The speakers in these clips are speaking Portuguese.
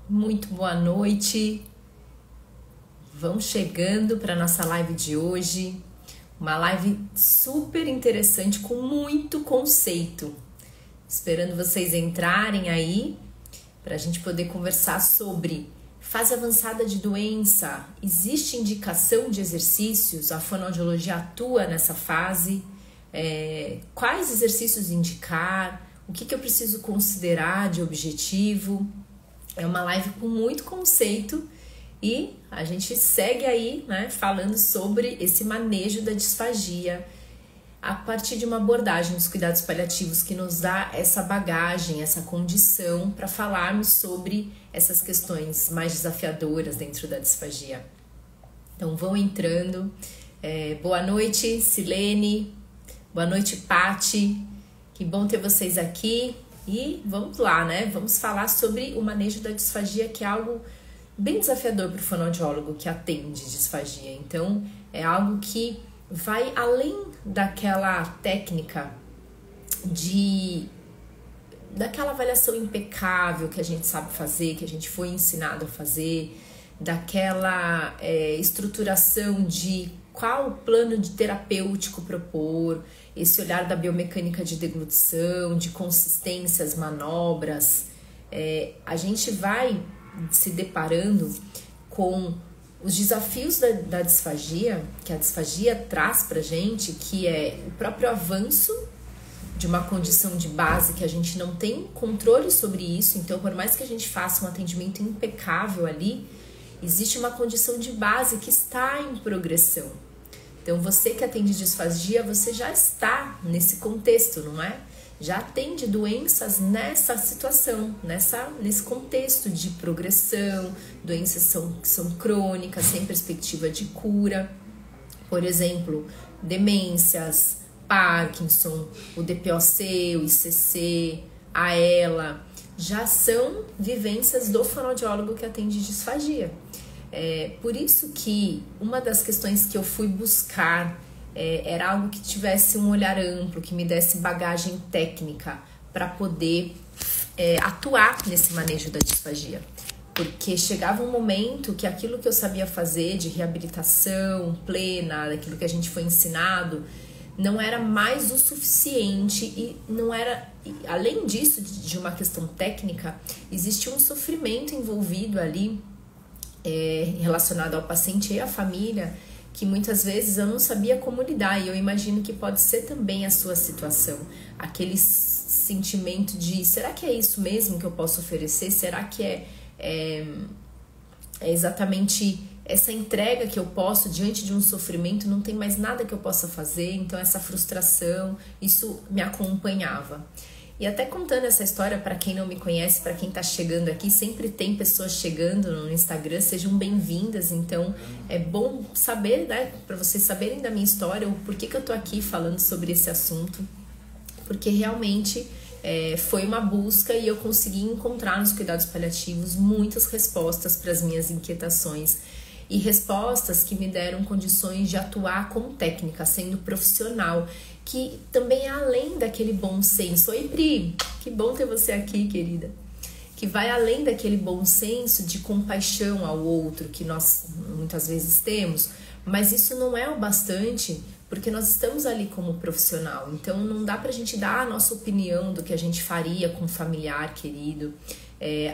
Muito boa noite. Vamos chegando para nossa live de hoje. Uma live super interessante com muito conceito. Esperando vocês entrarem aí para a gente poder conversar sobre fase avançada de doença. Existe indicação de exercícios? A fonoaudiologia atua nessa fase? Quais exercícios indicar? O que eu preciso considerar de objetivo? É uma live com muito conceito e a gente segue aí, né, falando sobre esse manejo da disfagia a partir de uma abordagem dos cuidados paliativos que nos dá essa bagagem, essa condição para falarmos sobre essas questões mais desafiadoras dentro da disfagia. Então vão entrando. Boa noite, Silene. Boa noite, Pati. Que bom ter vocês aqui. E vamos lá, né? Vamos falar sobre o manejo da disfagia, que é algo bem desafiador para o fonoaudiólogo que atende disfagia. Então, é algo que vai além daquela técnica daquela avaliação impecável que a gente sabe fazer, que a gente foi ensinado a fazer, daquela estruturação de qual plano de terapêutico propor, esse olhar da biomecânica de deglutição, de consistências, manobras. A gente vai se deparando com os desafios da disfagia, que a disfagia traz pra gente, que é o próprio avanço de uma condição de base que a gente não tem controle sobre isso. Então, por mais que a gente faça um atendimento impecável ali, existe uma condição de base que está em progressão. Então, você que atende disfagia, você já está nesse contexto, não é? Já atende doenças nessa situação, nesse contexto de progressão, doenças que são crônicas, sem perspectiva de cura. Por exemplo, demências, Parkinson, o DPOC, o ICC, a ELA, já são vivências do fonoaudiólogo que atende disfagia. Por isso que uma das questões que eu fui buscar era algo que tivesse um olhar amplo, que me desse bagagem técnica para poder atuar nesse manejo da disfagia. Porque chegava um momento que aquilo que eu sabia fazer de reabilitação plena, daquilo que a gente foi ensinado, não era mais o suficiente e não era... Além disso, de uma questão técnica, existia um sofrimento envolvido ali, relacionado ao paciente e à família, que muitas vezes eu não sabia como lidar, e eu imagino que pode ser também a sua situação. Aquele sentimento de, será que é isso mesmo que eu posso oferecer? Será que é exatamente essa entrega que eu posso diante de um sofrimento? Não tem mais nada que eu possa fazer, então essa frustração, isso me acompanhava. E até contando essa história, para quem não me conhece, para quem tá chegando aqui, sempre tem pessoas chegando no Instagram, sejam bem-vindas. Então é bom saber, né, para vocês saberem da minha história, o porquê que eu tô aqui falando sobre esse assunto, porque realmente foi uma busca e eu consegui encontrar nos cuidados paliativos muitas respostas para as minhas inquietações e respostas que me deram condições de atuar com técnica, sendo profissional, que também é além daquele bom senso. Oi, Pri, que bom ter você aqui, querida. Que vai além daquele bom senso de compaixão ao outro que nós muitas vezes temos, mas isso não é o bastante, porque nós estamos ali como profissional. Então não dá pra gente dar a nossa opinião do que a gente faria com um familiar querido.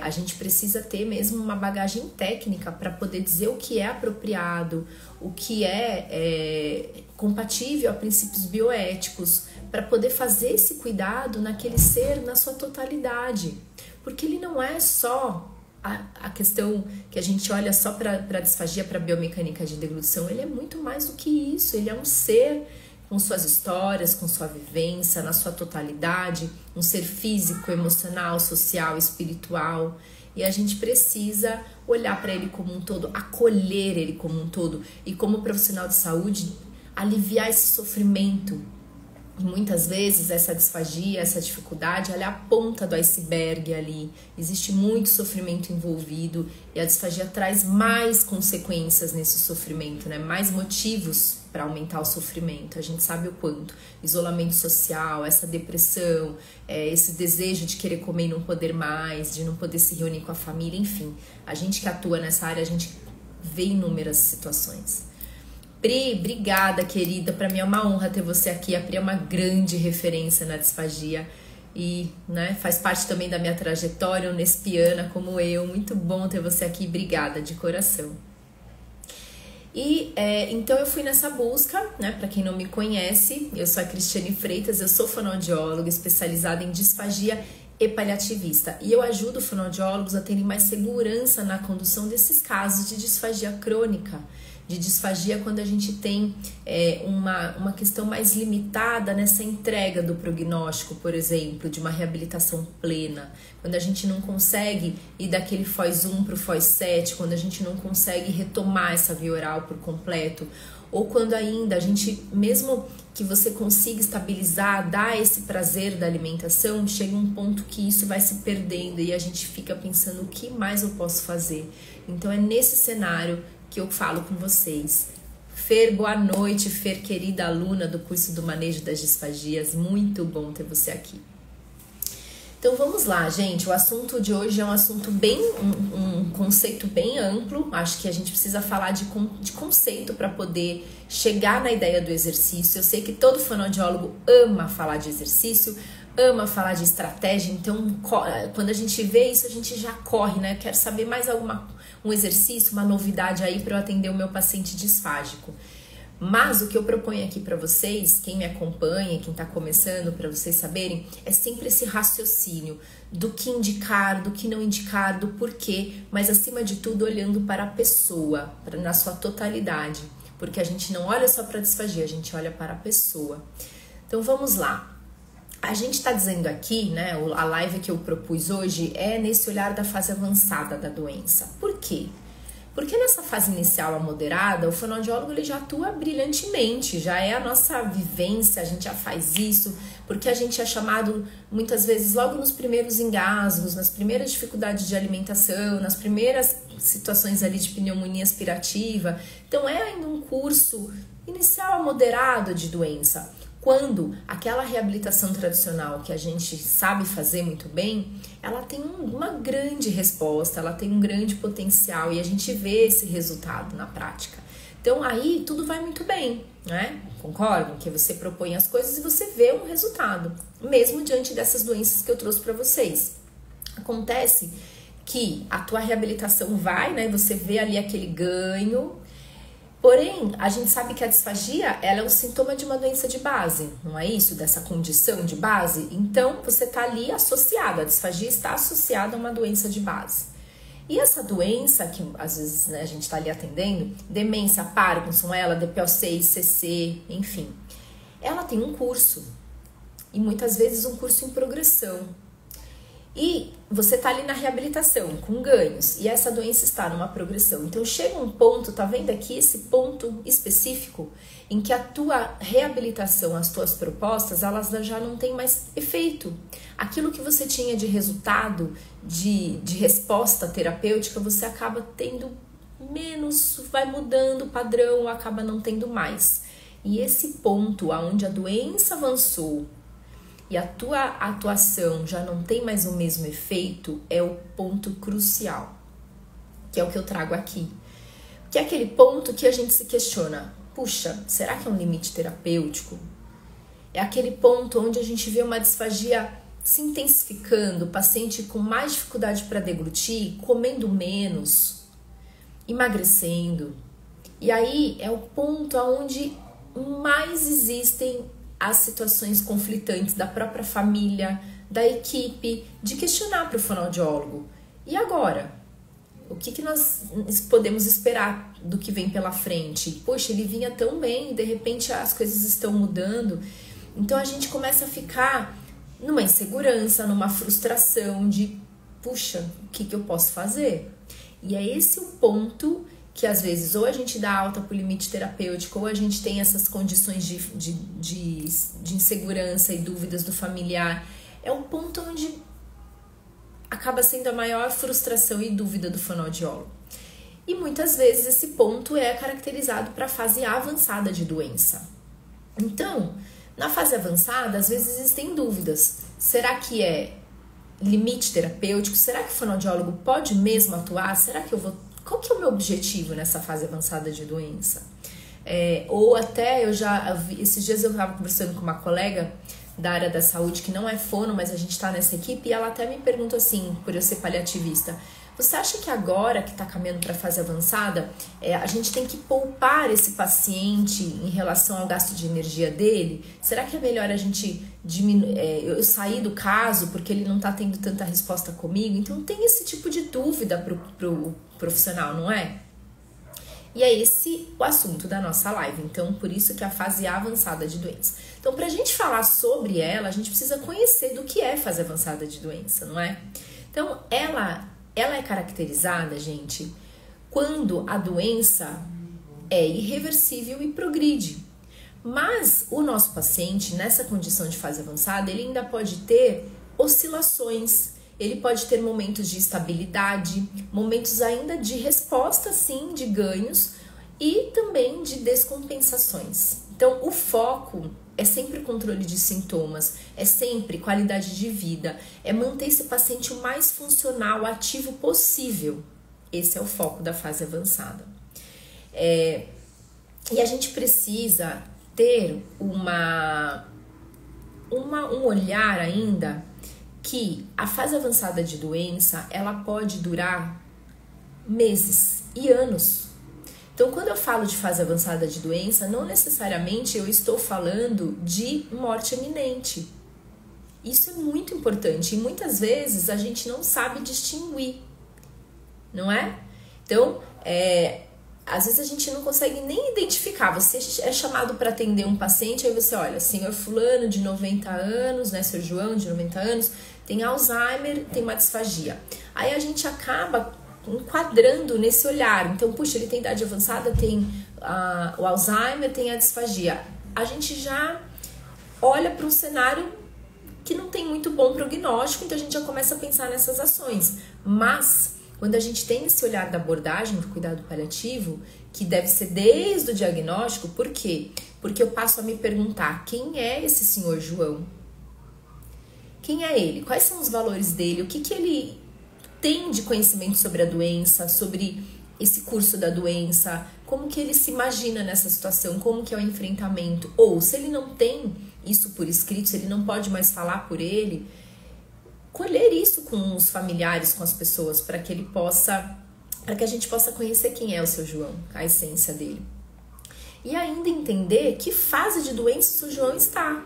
A gente precisa ter mesmo uma bagagem técnica para poder dizer o que é apropriado, o que é compatível a princípios bioéticos, para poder fazer esse cuidado naquele ser na sua totalidade. Porque ele não é só a questão que a gente olha só para a disfagia, para a biomecânica de deglutição, ele é muito mais do que isso, ele é um ser com suas histórias, com sua vivência, na sua totalidade, um ser físico, emocional, social, espiritual, e a gente precisa olhar para ele como um todo, acolher ele como um todo, e como profissional de saúde, aliviar esse sofrimento. E muitas vezes essa disfagia, essa dificuldade, ela é a ponta do iceberg ali. Existe muito sofrimento envolvido e a disfagia traz mais consequências nesse sofrimento, né? Mais motivos para aumentar o sofrimento, a gente sabe o quanto. Isolamento social, essa depressão, esse desejo de querer comer e não poder mais, de não poder se reunir com a família, enfim. A gente que atua nessa área, a gente vê inúmeras situações. Pri, obrigada, querida. Para mim é uma honra ter você aqui. A Pri é uma grande referência na disfagia e, né, faz parte também da minha trajetória, unespiana como eu. Muito bom ter você aqui. Obrigada, de coração. E então eu fui nessa busca, né? Para quem não me conhece, eu sou a Cristiane Freitas, eu sou fonoaudióloga especializada em disfagia e paliativista. E eu ajudo fonoaudiólogos a terem mais segurança na condução desses casos de disfagia crônica. De disfagia quando a gente tem uma questão mais limitada nessa entrega do prognóstico, por exemplo, de uma reabilitação plena. Quando a gente não consegue ir daquele FOS1 para o FOS7, quando a gente não consegue retomar essa via oral por completo, ou quando ainda a gente, mesmo que você consiga estabilizar, dar esse prazer da alimentação, chega um ponto que isso vai se perdendo e a gente fica pensando o que mais eu posso fazer. Então é nesse cenário que eu falo com vocês. Fer, boa noite. Fer, querida aluna do curso do Manejo das Disfagias, muito bom ter você aqui. Então vamos lá, gente. O assunto de hoje é um assunto bem, um conceito bem amplo. Acho que a gente precisa falar de conceito para poder chegar na ideia do exercício. Eu sei que todo fonoaudiólogo ama falar de exercício, ama falar de estratégia, então quando a gente vê isso, a gente já corre, né? Quero saber mais um exercício, uma novidade aí para eu atender o meu paciente disfágico. Mas o que eu proponho aqui para vocês, quem me acompanha, quem está começando, para vocês saberem, é sempre esse raciocínio do que indicar, do que não indicar, do porquê, mas acima de tudo olhando para a pessoa, na sua totalidade, porque a gente não olha só para a disfagia, a gente olha para a pessoa. Então vamos lá. A gente está dizendo aqui, né, a live que eu propus hoje é nesse olhar da fase avançada da doença. Por quê? Porque nessa fase inicial a moderada, o fonoaudiólogo ele já atua brilhantemente, já é a nossa vivência, a gente já faz isso, porque a gente é chamado muitas vezes logo nos primeiros engasgos, nas primeiras dificuldades de alimentação, nas primeiras situações ali de pneumonia aspirativa. Então é ainda um curso inicial a moderado de doença. Quando aquela reabilitação tradicional que a gente sabe fazer muito bem, ela tem uma grande resposta, ela tem um grande potencial e a gente vê esse resultado na prática. Então aí tudo vai muito bem, né? Concordam? Que você propõe as coisas e você vê um resultado, mesmo diante dessas doenças que eu trouxe para vocês. Acontece que a tua reabilitação vai, né? Você vê ali aquele ganho. Porém, a gente sabe que a disfagia ela é um sintoma de uma doença de base, não é isso? Dessa condição de base? Então, você está ali associado, a disfagia está associada a uma doença de base. E essa doença, que às vezes, né, a gente está ali atendendo, demência, Parkinson, DPO6, CC, enfim, ela tem um curso, e muitas vezes um curso em progressão. E você tá ali na reabilitação, com ganhos, e essa doença está numa progressão. Então chega um ponto, tá vendo aqui esse ponto específico, em que a tua reabilitação, as tuas propostas, elas já não têm mais efeito. Aquilo que você tinha de resultado, de resposta terapêutica, você acaba tendo menos, vai mudando o padrão, acaba não tendo mais. E esse ponto, onde a doença avançou, e a tua atuação já não tem mais o mesmo efeito, é o ponto crucial, que é o que eu trago aqui. Que é aquele ponto que a gente se questiona, puxa, será que é um limite terapêutico? É aquele ponto onde a gente vê uma disfagia se intensificando, o paciente com mais dificuldade para deglutir, comendo menos, emagrecendo. E aí é o ponto onde mais existem as situações conflitantes da própria família, da equipe, de questionar para o fonoaudiólogo. E agora? O que nós podemos esperar do que vem pela frente? Poxa, ele vinha tão bem e de repente as coisas estão mudando. Então a gente começa a ficar numa insegurança, numa frustração de, puxa, o que eu posso fazer? E é esse o ponto que às vezes ou a gente dá alta para o limite terapêutico ou a gente tem essas condições de insegurança e dúvidas do familiar. É o ponto onde acaba sendo a maior frustração e dúvida do fonoaudiólogo. E muitas vezes esse ponto é caracterizado para a fase avançada de doença. Então, na fase avançada, às vezes existem dúvidas. Será que é limite terapêutico? Será que o fonoaudiólogo pode mesmo atuar? Será que eu vou... Qual que é o meu objetivo nessa fase avançada de doença? Ou até esses dias eu estava conversando com uma colega da área da saúde que não é fono, mas a gente está nessa equipe, e ela até me perguntou assim, por eu ser paliativista: você acha que agora que está caminhando para a fase avançada, a gente tem que poupar esse paciente em relação ao gasto de energia dele? Será que é melhor a gente eu sair do caso porque ele não está tendo tanta resposta comigo? Então tem esse tipo de dúvida para o profissional, não é? E é esse o assunto da nossa live. Então, por isso que a fase avançada de doença. Então, para a gente falar sobre ela, a gente precisa conhecer do que é fase avançada de doença, não é? Então, ela é caracterizada, gente, quando a doença é irreversível e progride. Mas o nosso paciente, nessa condição de fase avançada, ele ainda pode ter oscilações. Ele pode ter momentos de estabilidade, momentos ainda de resposta, sim, de ganhos e também de descompensações. Então, o foco é sempre controle de sintomas, é sempre qualidade de vida, é manter esse paciente o mais funcional, ativo possível. Esse é o foco da fase avançada. E a gente precisa ter um olhar ainda que a fase avançada de doença, ela pode durar meses e anos. Então, quando eu falo de fase avançada de doença, não necessariamente eu estou falando de morte iminente. Isso é muito importante e muitas vezes a gente não sabe distinguir, não é? Então, às vezes a gente não consegue nem identificar. Você é chamado para atender um paciente, aí você olha, senhor fulano de 90 anos, né, senhor João de 90 anos, tem Alzheimer, tem uma disfagia. Aí a gente acaba enquadrando nesse olhar. Então, puxa, ele tem idade avançada, tem o Alzheimer, tem a disfagia. A gente já olha para um cenário que não tem muito bom prognóstico, então a gente já começa a pensar nessas ações. Mas quando a gente tem esse olhar da abordagem do cuidado paliativo, que deve ser desde o diagnóstico, por quê? Porque eu passo a me perguntar, quem é esse senhor João? Quem é ele? Quais são os valores dele? O que ele tem de conhecimento sobre a doença, sobre esse curso da doença? Como que ele se imagina nessa situação? Como que é o enfrentamento? Ou, se ele não tem isso por escrito, se ele não pode mais falar por ele, colher isso com os familiares, com as pessoas, para que a gente possa conhecer quem é o seu João, a essência dele. E ainda entender que fase de doença o seu João está.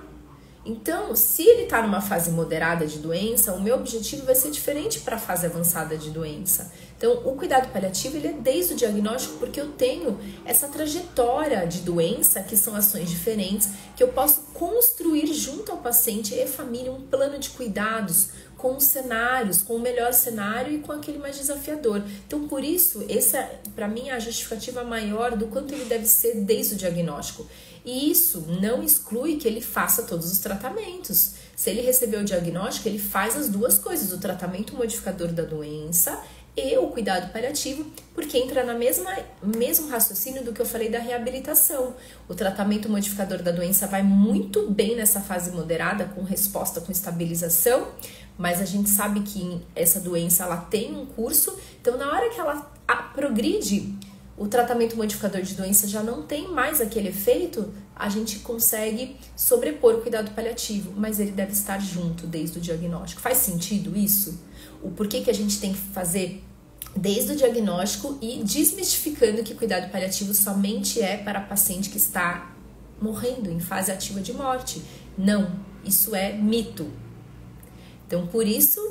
Então, se ele está numa fase moderada de doença, o meu objetivo vai ser diferente para a fase avançada de doença. Então, o cuidado paliativo, ele é desde o diagnóstico, porque eu tenho essa trajetória de doença, que são ações diferentes, que eu posso construir junto ao paciente e à família um plano de cuidados, com os cenários, com o melhor cenário e com aquele mais desafiador. Então, por isso, essa, para mim, é a justificativa maior do quanto ele deve ser desde o diagnóstico. E isso não exclui que ele faça todos os tratamentos. Se ele recebeu o diagnóstico, ele faz as duas coisas, o tratamento modificador da doença e o cuidado paliativo, porque entra na mesmo raciocínio do que eu falei da reabilitação. O tratamento modificador da doença vai muito bem nessa fase moderada, com resposta, com estabilização, mas a gente sabe que essa doença ela tem um curso, então na hora que ela progride, o tratamento modificador de doença já não tem mais aquele efeito, a gente consegue sobrepor o cuidado paliativo, mas ele deve estar junto desde o diagnóstico. Faz sentido isso? O porquê que a gente tem que fazer desde o diagnóstico e desmistificando que cuidado paliativo somente é para paciente que está morrendo em fase ativa de morte. Não, isso é mito. Então, por isso,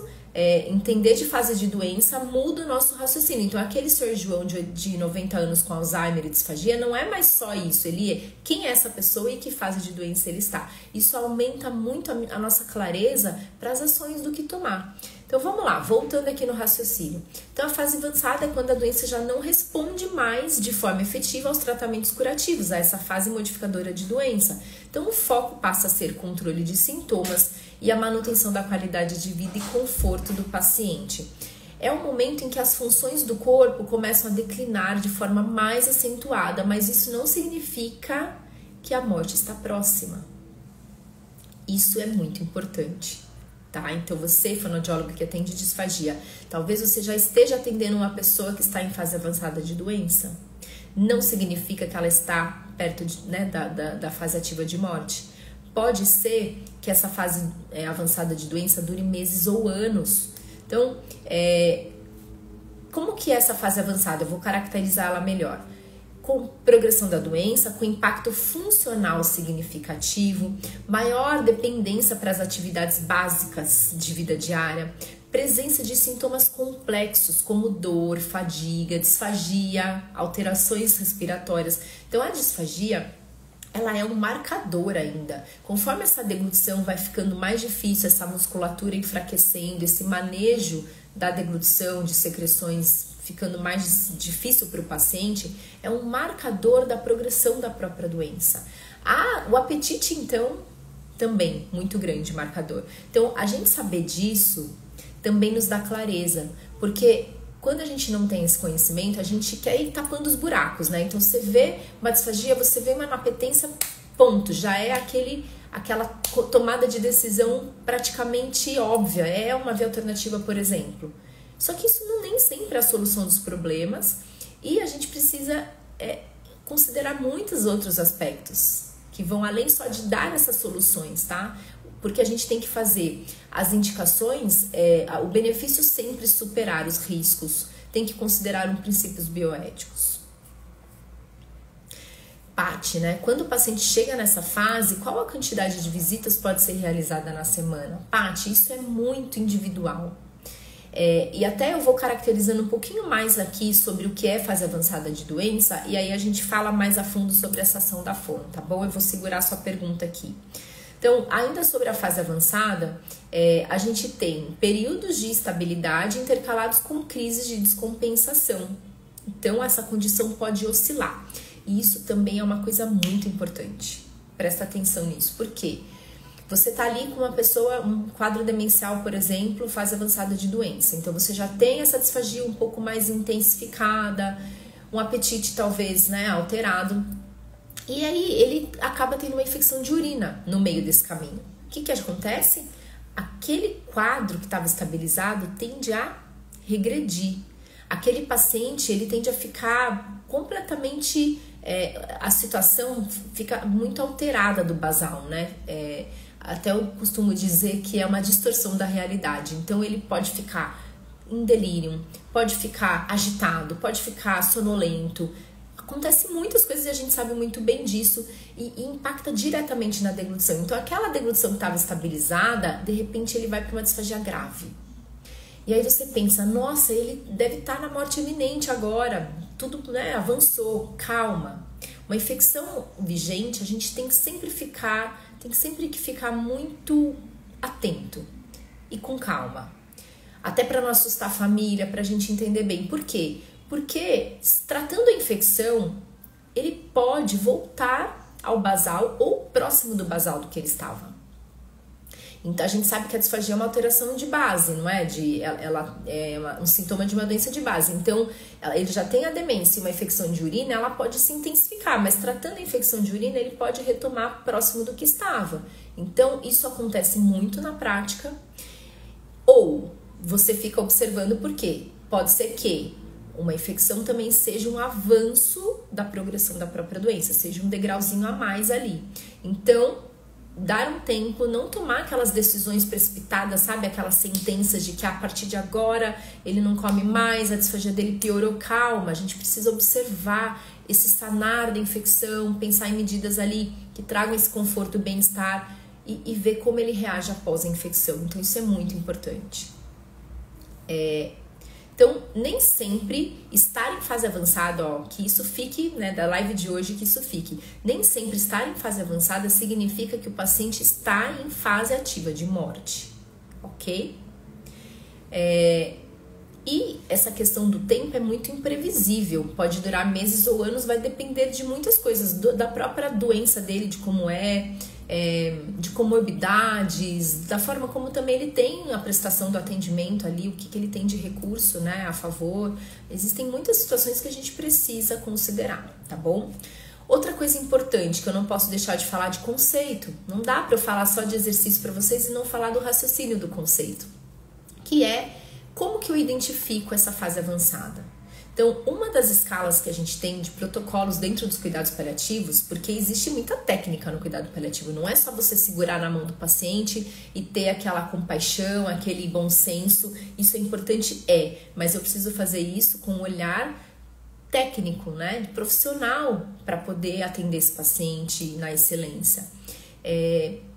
entender de fase de doença muda o nosso raciocínio. Então, aquele senhor João de 90 anos com Alzheimer e disfagia não é mais só isso. Ele é quem é essa pessoa e que fase de doença ele está. Isso aumenta muito a nossa clareza para as ações do que tomar. Então, vamos lá, voltando aqui no raciocínio. Então, a fase avançada é quando a doença já não responde mais de forma efetiva aos tratamentos curativos, a essa fase modificadora de doença. Então, o foco passa a ser controle de sintomas e a manutenção da qualidade de vida e conforto do paciente. é o momento em que as funções do corpo começam a declinar de forma mais acentuada, mas isso não significa que a morte está próxima. Isso é muito importante, tá? Então você, fonoaudiólogo que atende disfagia, talvez você já esteja atendendo uma pessoa que está em fase avançada de doença. Não significa que ela está perto da fase ativa de morte. Pode ser que essa fase avançada de doença dure meses ou anos. Então, como que é essa fase avançada? Eu vou caracterizá-la melhor. Com progressão da doença, com impacto funcional significativo, maior dependência para as atividades básicas de vida diária, presença de sintomas complexos como dor, fadiga, disfagia, alterações respiratórias. Então, a disfagia, ela é um marcador ainda. Conforme essa deglutição vai ficando mais difícil, essa musculatura enfraquecendo, esse manejo da deglutição de secreções ficando mais difícil para o paciente, é um marcador da progressão da própria doença. O apetite, então, também muito grande marcador. Então, a gente saber disso também nos dá clareza, porque quando a gente não tem esse conhecimento, a gente quer ir tapando os buracos, né? Então, você vê uma disfagia, você vê uma inapetência, ponto, já é aquela tomada de decisão praticamente óbvia, é uma via alternativa, por exemplo. Só que isso nem sempre é a solução dos problemas e a gente precisa considerar muitos outros aspectos que vão além só de dar essas soluções, tá? Porque a gente tem que fazer as indicações, o benefício sempre superar os riscos, tem que considerar princípios bioéticos. Paty, né? Quando o paciente chega nessa fase, qual a quantidade de visitas pode ser realizada na semana? Paty, isso é muito individual. E até eu vou caracterizando um pouquinho mais aqui sobre o que é fase avançada de doença, e aí a gente fala mais a fundo sobre essa ação da fono, tá bom? Eu vou segurar a sua pergunta aqui. Então, ainda sobre a fase avançada, a gente tem períodos de estabilidade intercalados com crises de descompensação. Então, essa condição pode oscilar. E isso também é uma coisa muito importante. Presta atenção nisso. Por quê? Você tá ali com uma pessoa, um quadro demencial, por exemplo, fase avançada de doença. Então, você já tem essa disfagia um pouco mais intensificada, um apetite talvez, né, alterado. E aí, ele acaba tendo uma infecção de urina no meio desse caminho. O que acontece? Aquele quadro que estava estabilizado tende a regredir. Aquele paciente, ele tende a ficar completamente... a situação fica muito alterada do basal, né? Até eu costumo dizer que é uma distorção da realidade. Então, ele pode ficar em delírio, pode ficar agitado, pode ficar sonolento. Acontece muitas coisas e a gente sabe muito bem disso e impacta diretamente na deglutição. Então, aquela deglutição que estava estabilizada, de repente ele vai para uma disfagia grave. E aí você pensa, nossa, ele deve estar na morte iminente agora, tudo, né, avançou, calma. Uma infecção vigente, a gente tem que sempre que ficar muito atento e com calma. Até para não assustar a família, para a gente entender bem. Por quê? Porque, tratando a infecção, ele pode voltar ao basal ou próximo do basal do que ele estava. Então, a gente sabe que a disfagia é uma alteração de base, não é? Ela é um sintoma de uma doença de base. Então, ele já tem a demência e uma infecção de urina, ela pode se intensificar, mas tratando a infecção de urina, ele pode retomar próximo do que estava. Então, isso acontece muito na prática. Ou você fica observando por quê? Pode ser que uma infecção também seja um avanço da progressão da própria doença, seja um degrauzinho a mais ali. Então, dar um tempo, não tomar aquelas decisões precipitadas, sabe? Aquelas sentenças de que a partir de agora ele não come mais, a disfagia dele piorou. Calma, a gente precisa observar esse sanar da infecção, pensar em medidas ali que tragam esse conforto e bem-estar e ver como ele reage após a infecção. Então, isso é muito importante. Então, nem sempre estar em fase avançada, que isso fique, né, da live de hoje, que isso fique. Nem sempre estar em fase avançada significa que o paciente está em fase ativa de morte, ok? E essa questão do tempo é muito imprevisível, pode durar meses ou anos, vai depender de muitas coisas, da própria doença dele, de como é, de comorbidades, da forma como também ele tem a prestação do atendimento ali, o que ele tem de recurso, né, a favor. Existem muitas situações que a gente precisa considerar, tá bom? Outra coisa importante que eu não posso deixar de falar de conceito, não dá para eu falar só de exercício para vocês e não falar do raciocínio do conceito, que é como que eu identifico essa fase avançada. Então, uma das escalas que a gente tem de protocolos dentro dos cuidados paliativos, porque existe muita técnica no cuidado paliativo, não é só você segurar na mão do paciente e ter aquela compaixão, aquele bom senso, isso é importante, mas eu preciso fazer isso com um olhar técnico, né, profissional, para poder atender esse paciente na excelência.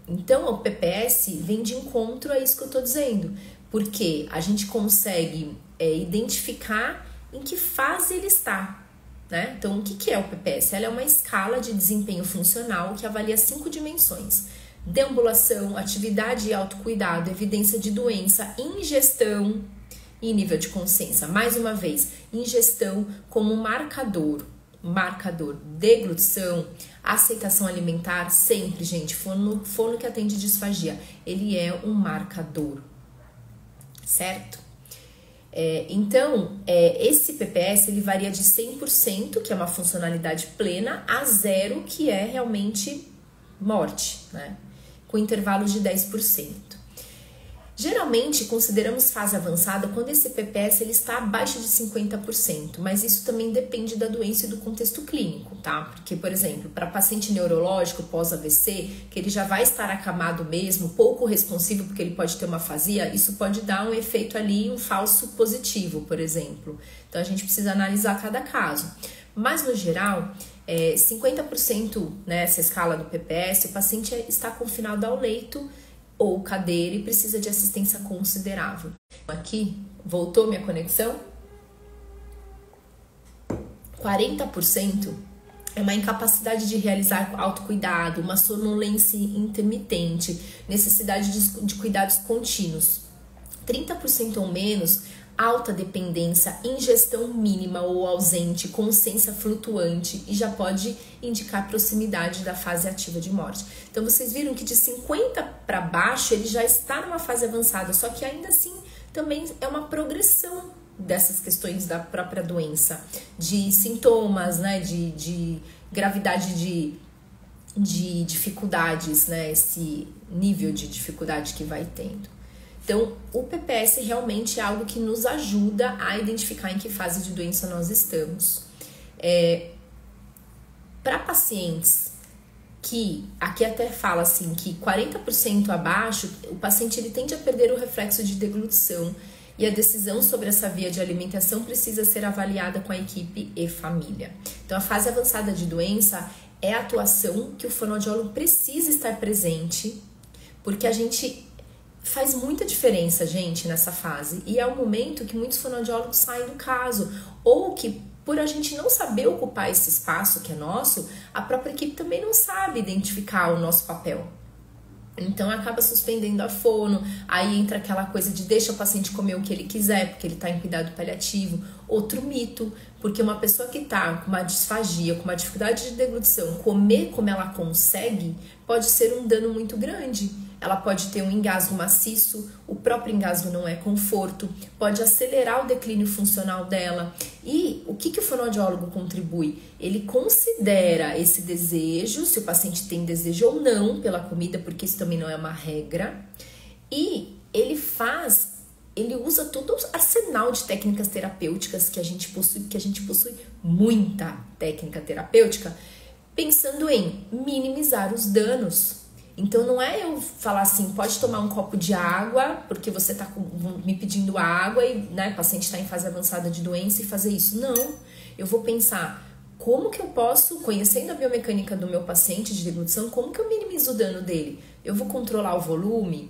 Então, o PPS vem de encontro a isso que eu estou dizendo, porque a gente consegue identificar em que fase ele está, né? Então, o que é o PPS? Ela é uma escala de desempenho funcional que avalia 5 dimensões: deambulação, atividade e autocuidado, evidência de doença, ingestão e nível de consciência. Mais uma vez, ingestão como marcador, deglutição, aceitação alimentar, sempre, gente, fono que atende disfagia, ele é um marcador, certo? Então, esse PPS ele varia de 100%, que é uma funcionalidade plena, a 0, que é realmente morte, né? Com intervalos de 10%. Geralmente, consideramos fase avançada quando esse PPS ele está abaixo de 50%, mas isso também depende da doença e do contexto clínico, tá? Porque, por exemplo, para paciente neurológico pós-AVC, que ele já vai estar acamado mesmo, pouco responsivo porque ele pode ter uma afasia, isso pode dar um efeito ali, um falso positivo, por exemplo. Então, a gente precisa analisar cada caso. Mas, no geral, 50% nessa escala do PPS, o paciente está confinado ao leito ou cadeira e precisa de assistência considerável. Aqui, voltou minha conexão? 40% é uma incapacidade de realizar autocuidado, uma sonolência intermitente, necessidade de cuidados contínuos. 30% ou menos, alta dependência, ingestão mínima ou ausente, consciência flutuante e já pode indicar proximidade da fase ativa de morte. Então, vocês viram que de 50 para baixo ele já está numa fase avançada, só que ainda assim também é uma progressão dessas questões da própria doença, de sintomas, né, de gravidade de dificuldades, né, esse nível de dificuldade que vai tendo. Então, o PPS realmente é algo que nos ajuda a identificar em que fase de doença nós estamos. Para pacientes que, aqui até fala assim, que 40% abaixo, o paciente ele tende a perder o reflexo de deglutição e a decisão sobre essa via de alimentação precisa ser avaliada com a equipe e família. Então, a fase avançada de doença é a atuação que o fonoaudiólogo precisa estar presente, porque a gente faz muita diferença, gente, nessa fase. E é o momento que muitos fonoaudiólogos saem do caso. Ou que, por a gente não saber ocupar esse espaço que é nosso, a própria equipe também não sabe identificar o nosso papel. Então, acaba suspendendo a fono. Aí entra aquela coisa de deixa o paciente comer o que ele quiser, porque ele está em cuidado paliativo. Outro mito, porque uma pessoa que está com uma disfagia, com uma dificuldade de deglutição, comer como ela consegue, pode ser um dano muito grande. Ela pode ter um engasgo maciço, o próprio engasgo não é conforto, pode acelerar o declínio funcional dela. E o que o fonoaudiólogo contribui? Ele considera esse desejo, se o paciente tem desejo ou não pela comida, porque isso também não é uma regra, e ele usa todo o arsenal de técnicas terapêuticas que a gente possui muita técnica terapêutica, pensando em minimizar os danos. Então, não é eu falar assim, pode tomar um copo de água, porque você está me pedindo água e, né, o paciente está em fase avançada de doença e fazer isso. Não, eu vou pensar como que eu posso, conhecendo a biomecânica do meu paciente de deglutição, como que eu minimizo o dano dele? Eu vou controlar o volume?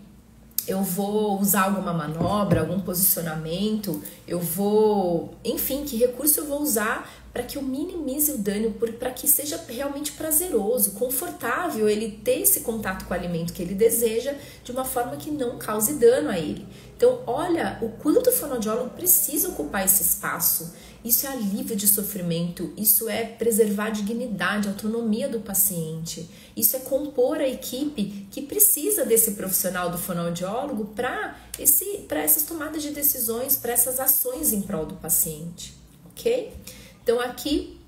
Eu vou usar alguma manobra, algum posicionamento? Eu vou... Enfim, que recurso eu vou usar para que eu minimize o dano, para que seja realmente prazeroso, confortável ele ter esse contato com o alimento que ele deseja de uma forma que não cause dano a ele. Então, olha o quanto o fonoaudiólogo precisa ocupar esse espaço. Isso é alívio de sofrimento, isso é preservar a dignidade, a autonomia do paciente. Isso é compor a equipe que precisa desse profissional do fonoaudiólogo para essas tomadas de decisões, para essas ações em prol do paciente, ok? Então, aqui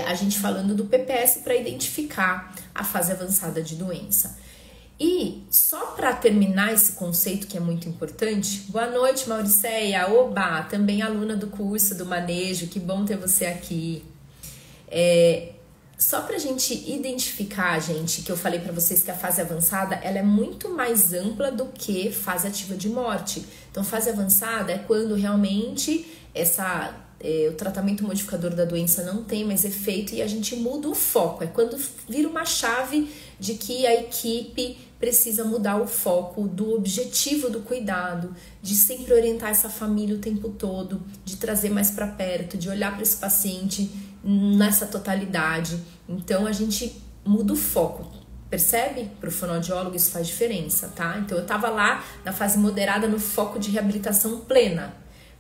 a gente falando do PPS para identificar a fase avançada de doença. E só para terminar esse conceito que é muito importante, boa noite, Mauriceia, oba, também aluna do curso do manejo, que bom ter você aqui. Só para a gente identificar, gente, que eu falei para vocês que a fase avançada ela é muito mais ampla do que fase ativa de morte. Então, fase avançada é quando realmente o tratamento modificador da doença não tem mais efeito e a gente muda o foco. É quando vira uma chave de que a equipe precisa mudar o foco do objetivo do cuidado, de sempre orientar essa família o tempo todo, de trazer mais para perto, de olhar para esse paciente nessa totalidade. Então a gente muda o foco. Percebe? Para o fonoaudiólogo isso faz diferença, tá? Então eu estava lá na fase moderada no foco de reabilitação plena,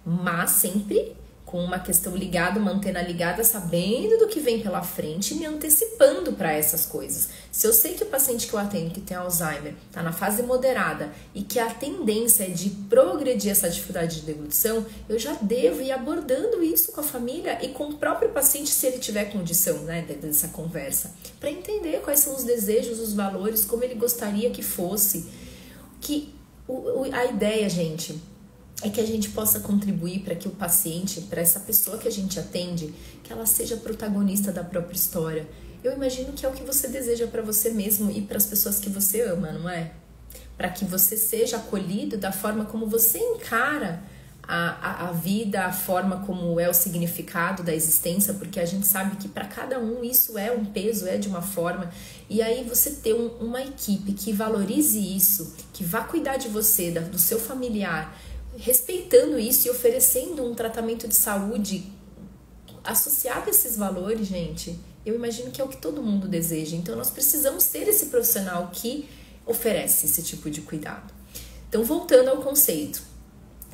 mas sempre com uma questão ligada, uma antena ligada, sabendo do que vem pela frente e me antecipando para essas coisas. Se eu sei que o paciente que eu atendo que tem Alzheimer está na fase moderada e que a tendência é de progredir essa dificuldade de deglutição, eu já devo ir abordando isso com a família e com o próprio paciente, se ele tiver condição, né, dessa conversa, para entender quais são os desejos, os valores, como ele gostaria que fosse. A ideia, gente, é que a gente possa contribuir para que o paciente, para essa pessoa que a gente atende, que ela seja protagonista da própria história. Eu imagino que é o que você deseja para você mesmo e para as pessoas que você ama, não é? Para que você seja acolhido da forma como você encara a vida, a forma como é o significado da existência, porque a gente sabe que para cada um isso é um peso, é de uma forma. E aí você ter uma equipe que valorize isso, que vá cuidar de você, do seu familiar, respeitando isso e oferecendo um tratamento de saúde associado a esses valores, gente, eu imagino que é o que todo mundo deseja. Então nós precisamos ter esse profissional que oferece esse tipo de cuidado. Então, voltando ao conceito.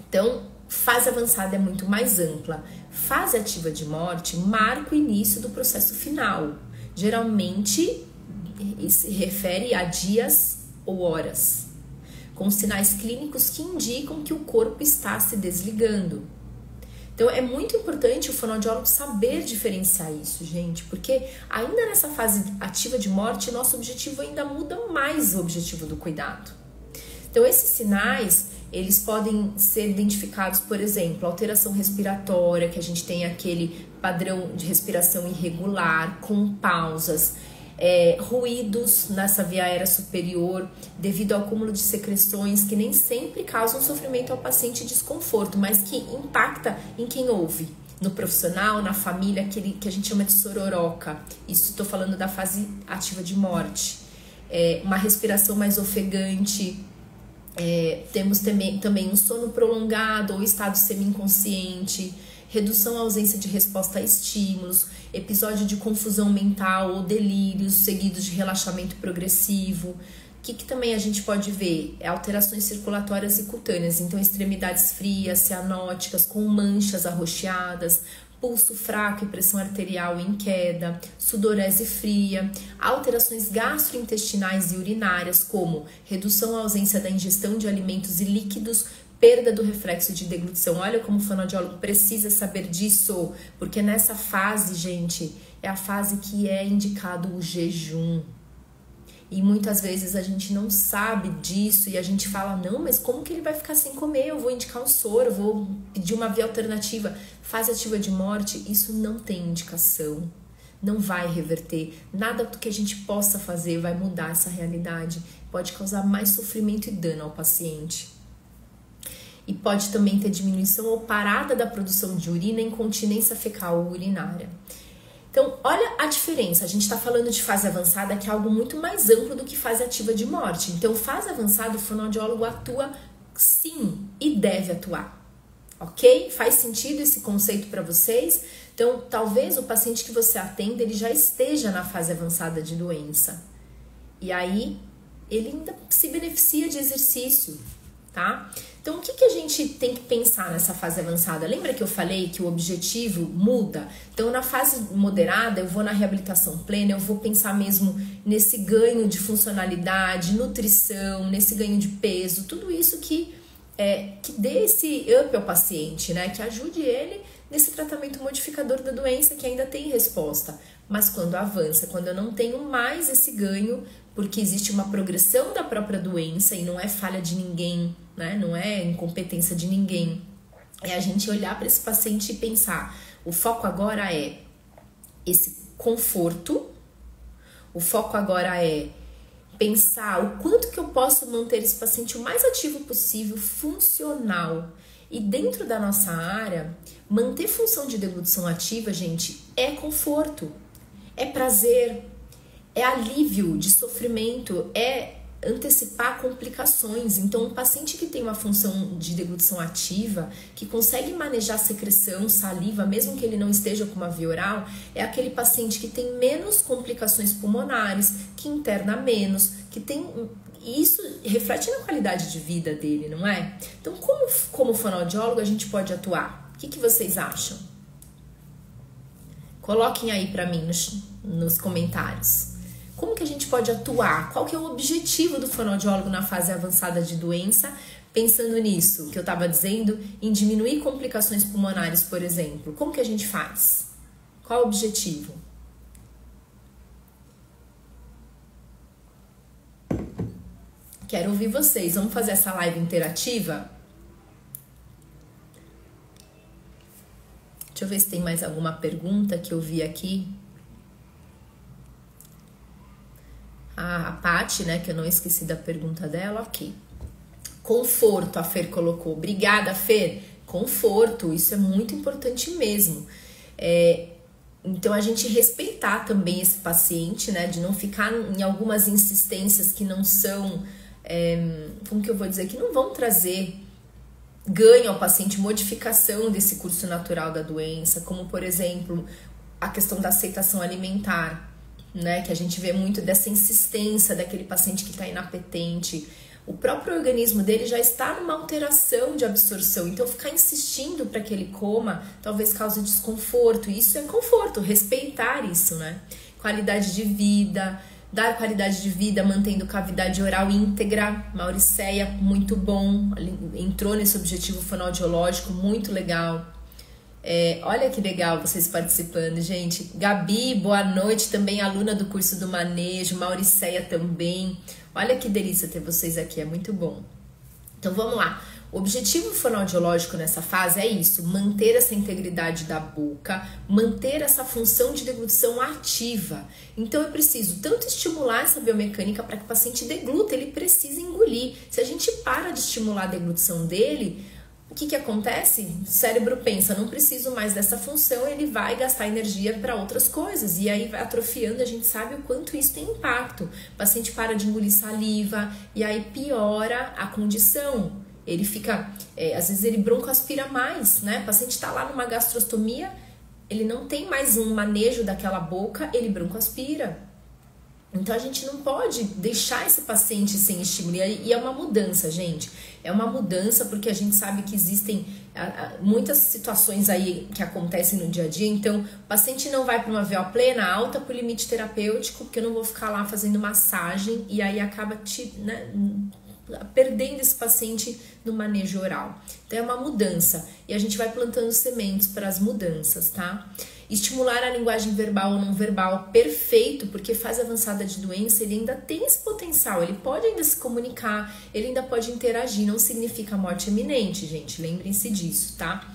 Então, fase avançada é muito mais ampla. Fase ativa de morte marca o início do processo final. Geralmente se refere a dias ou horas, com sinais clínicos que indicam que o corpo está se desligando. Então é muito importante o fonoaudiólogo saber diferenciar isso, gente, porque ainda nessa fase ativa de morte, nosso objetivo ainda muda mais o objetivo do cuidado. Então esses sinais, eles podem ser identificados, por exemplo, alteração respiratória, que a gente tem aquele padrão de respiração irregular, com pausas, ruídos nessa via aérea superior devido ao acúmulo de secreções que nem sempre causam sofrimento ao paciente e desconforto, mas que impacta em quem ouve, no profissional, na família, que a gente chama de sororoca. Isso estou falando da fase ativa de morte. Uma respiração mais ofegante, temos também um sono prolongado ou estado semi-inconsciente, redução à ausência de resposta a estímulos, episódio de confusão mental ou delírios seguidos de relaxamento progressivo. O que também a gente pode ver? Alterações circulatórias e cutâneas, então extremidades frias, cianóticas, com manchas arroxeadas, pulso fraco e pressão arterial em queda, sudorese fria, alterações gastrointestinais e urinárias, como redução à ausência da ingestão de alimentos e líquidos, perda do reflexo de deglutição. Olha como o fonoaudiólogo precisa saber disso, porque nessa fase, gente, é a fase que é indicado o jejum. E muitas vezes a gente não sabe disso e a gente fala, não, mas como que ele vai ficar sem comer? Eu vou indicar um soro, eu vou pedir uma via alternativa. Fase ativa de morte, isso não tem indicação, não vai reverter. Nada do que a gente possa fazer vai mudar essa realidade. Pode causar mais sofrimento e dano ao paciente. E pode também ter diminuição ou parada da produção de urina, incontinência fecal ou urinária. Então, olha a diferença. A gente está falando de fase avançada, que é algo muito mais amplo do que fase ativa de morte. Então, fase avançada, o fonoaudiólogo atua sim e deve atuar. Ok? Faz sentido esse conceito para vocês? Então, talvez o paciente que você atenda, ele já esteja na fase avançada de doença. E aí, ele ainda se beneficia de exercício. tá? Então, o que a gente tem que pensar nessa fase avançada? Lembra que eu falei que o objetivo muda? Então, na fase moderada, eu vou na reabilitação plena, eu vou pensar mesmo nesse ganho de funcionalidade, nutrição, nesse ganho de peso, tudo isso que dê esse up ao paciente, né? Que ajude ele nesse tratamento modificador da doença que ainda tem resposta. Mas quando avança, quando eu não tenho mais esse ganho, porque existe uma progressão da própria doença e não é falha de ninguém, né? Não é incompetência de ninguém. É a gente olhar para esse paciente e pensar, o foco agora é esse conforto, o foco agora é pensar o quanto que eu posso manter esse paciente o mais ativo possível, funcional. E dentro da nossa área, manter função de deglutição ativa, gente, é conforto, é prazer, é alívio de sofrimento, é antecipar complicações. Então, um paciente que tem uma função de deglutição ativa, que consegue manejar secreção, saliva, mesmo que ele não esteja com uma via oral, é aquele paciente que tem menos complicações pulmonares, que interna menos, que tem... E isso reflete na qualidade de vida dele, não é? Então, como fonoaudiólogo, a gente pode atuar? O que vocês acham? Coloquem aí para mim nos comentários. Como que a gente pode atuar? Qual que é o objetivo do fonoaudiólogo na fase avançada de doença? Pensando nisso, que eu estava dizendo, em diminuir complicações pulmonares, por exemplo. Como que a gente faz? Qual o objetivo? Quero ouvir vocês. Vamos fazer essa live interativa? Deixa eu ver se tem mais alguma pergunta que eu vi aqui. A Paty, né, que eu não esqueci da pergunta dela, ok. Conforto, a Fer colocou. Obrigada, Fer. Conforto, isso é muito importante mesmo. Então, a gente respeitar também esse paciente, né, de não ficar em algumas insistências que não são, como que eu vou dizer, que não vão trazer ganho ao paciente, modificação desse curso natural da doença, como, por exemplo, a questão da aceitação alimentar, né, que a gente vê muito dessa insistência daquele paciente que está inapetente. O próprio organismo dele já está numa alteração de absorção, então ficar insistindo para que ele coma talvez cause desconforto. E isso é conforto, respeitar isso, né? Qualidade de vida, dar qualidade de vida mantendo cavidade oral íntegra. Mauriceia, muito bom, entrou nesse objetivo fonoaudiológico, muito legal. Olha que legal vocês participando, gente. Gabi, boa noite, também aluna do curso do manejo. Mauriceia também. Olha que delícia ter vocês aqui, é muito bom. Então vamos lá. O objetivo fonoaudiológico nessa fase é isso, manter essa integridade da boca, manter essa função de deglutição ativa. Então eu preciso tanto estimular essa biomecânica para que o paciente degluta, ele precisa engolir. Se a gente para de estimular a deglutição dele, o que acontece? O cérebro pensa, não preciso mais dessa função, ele vai gastar energia para outras coisas. E aí vai atrofiando, a gente sabe o quanto isso tem impacto. O paciente para de engolir saliva e aí piora a condição. Ele fica, às vezes ele broncoaspira mais, né? O paciente está lá numa gastrostomia, ele não tem mais um manejo daquela boca, ele broncoaspira. Então a gente não pode deixar esse paciente sem estímulo. E é uma mudança, gente. É uma mudança porque a gente sabe que existem muitas situações aí que acontecem no dia a dia. Então o paciente não vai para uma VO plena alta por limite terapêutico, porque eu não vou ficar lá fazendo massagem e aí acaba perdendo esse paciente no manejo oral. Então é uma mudança e a gente vai plantando sementes para as mudanças, tá? Estimular a linguagem verbal ou não verbal, perfeito, porque fase avançada de doença, ele ainda tem esse potencial, ele pode ainda se comunicar, ele ainda pode interagir, não significa morte iminente, gente, lembrem-se disso, tá?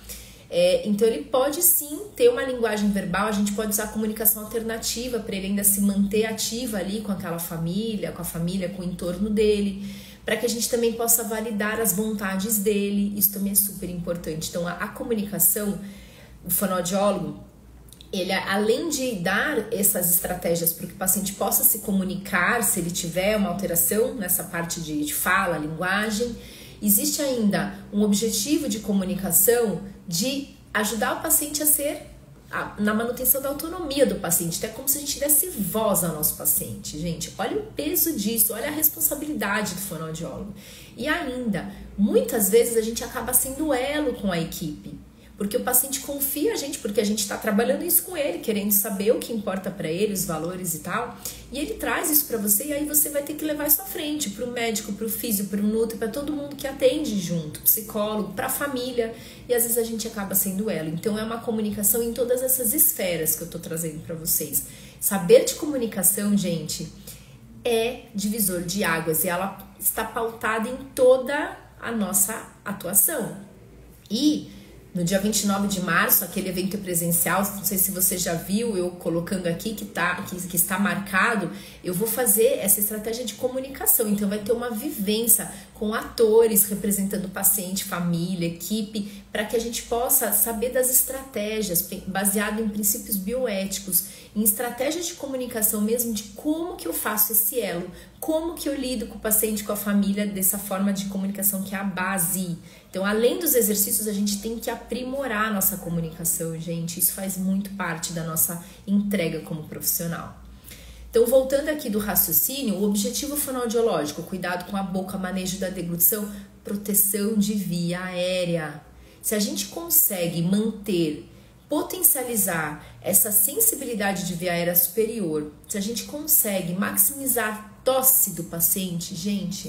Então ele pode sim ter uma linguagem verbal, a gente pode usar a comunicação alternativa para ele ainda se manter ativo ali com aquela família, com o entorno dele, para que a gente também possa validar as vontades dele, isso também é super importante. Então a comunicação, o fonoaudiólogo, ele, além de dar essas estratégias para que o paciente possa se comunicar, se ele tiver uma alteração nessa parte de fala, linguagem, existe ainda um objetivo de comunicação de ajudar o paciente na manutenção da autonomia do paciente. Então é como se a gente desse voz ao nosso paciente, gente. Olha o peso disso, olha a responsabilidade do fonoaudiólogo. E ainda, muitas vezes a gente acaba sendo elo com a equipe, porque o paciente confia a gente, porque a gente está trabalhando isso com ele, querendo saber o que importa para ele, os valores e tal, e ele traz isso para você, e aí você vai ter que levar isso à frente, para o médico, para o físio, para o nutri, para todo mundo que atende junto, psicólogo, para a família, e às vezes a gente acaba sendo elo. Então é uma comunicação em todas essas esferas que eu tô trazendo para vocês. Saber de comunicação, gente, é divisor de águas, e ela está pautada em toda a nossa atuação. E no dia 29 de março, aquele evento presencial, não sei se você já viu, eu colocando aqui que está marcado, eu vou fazer essa estratégia de comunicação. Então vai ter uma vivência com atores representando paciente, família, equipe, para que a gente possa saber das estratégias, baseado em princípios bioéticos, em estratégias de comunicação mesmo, de como que eu faço esse elo, como que eu lido com o paciente, com a família, dessa forma de comunicação que é a base. Então, além dos exercícios, a gente tem que aprimorar a nossa comunicação, gente. Isso faz muito parte da nossa entrega como profissional. Então, voltando aqui do raciocínio, o objetivo fonoaudiológico, cuidado com a boca, manejo da deglutição, proteção de via aérea. Se a gente consegue manter, potencializar essa sensibilidade de via aérea superior, se a gente consegue maximizar a tosse do paciente, gente,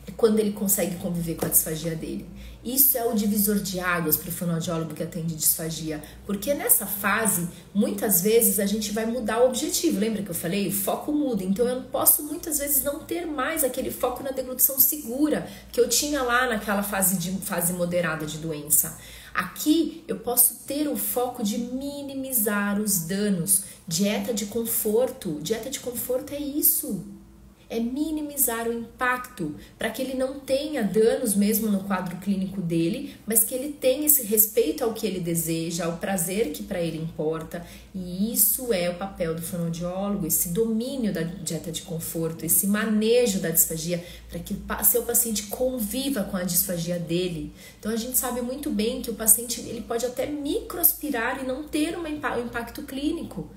é quando ele consegue conviver com a disfagia dele. Isso é o divisor de águas para o fonoaudiólogo que atende disfagia, porque nessa fase, muitas vezes a gente vai mudar o objetivo. Lembra que eu falei? O foco muda, então eu posso muitas vezes não ter mais aquele foco na deglutição segura que eu tinha lá naquela fase moderada de doença. Aqui eu posso ter o foco de minimizar os danos. Dieta de conforto é isso. É minimizar o impacto, para que ele não tenha danos mesmo no quadro clínico dele, mas que ele tenha esse respeito ao que ele deseja, ao prazer que para ele importa. E isso é o papel do fonoaudiólogo, esse domínio da dieta de conforto, esse manejo da disfagia, para que o seu paciente conviva com a disfagia dele. Então a gente sabe muito bem que o paciente ele pode até microaspirar e não ter um impacto clínico.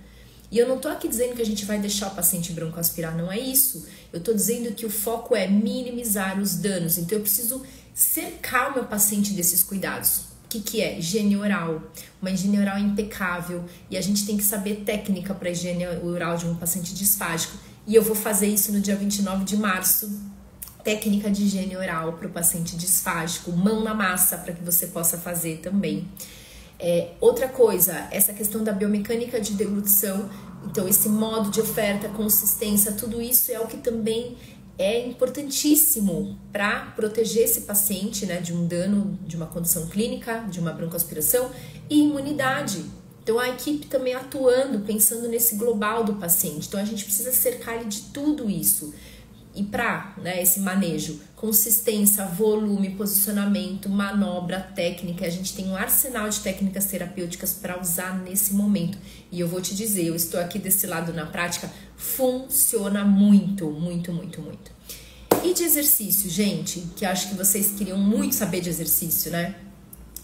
E eu não tô aqui dizendo que a gente vai deixar o paciente broncoaspirar, não é isso. Eu tô dizendo que o foco é minimizar os danos. Então eu preciso cercar o meu paciente desses cuidados. O que é? Higiene oral. Uma higiene oral impecável. E a gente tem que saber técnica para higiene oral de um paciente disfágico. E eu vou fazer isso no dia 29 de março. Técnica de higiene oral para o paciente disfágico. Mão na massa para que você possa fazer também. Outra coisa, essa questão da biomecânica de deglutição, então esse modo de oferta, consistência, tudo isso é o que também é importantíssimo para proteger esse paciente, né, de um dano, de uma condição clínica, de uma broncoaspiração e imunidade. Então a equipe também atuando, pensando nesse global do paciente. Então a gente precisa cercar ele de tudo isso. E para, né, esse manejo, consistência, volume, posicionamento, manobra, técnica, a gente tem um arsenal de técnicas terapêuticas para usar nesse momento. E eu vou te dizer, eu estou aqui desse lado na prática, funciona muito, muito, muito, muito. E de exercício, gente, que acho que vocês queriam muito saber de exercício, né?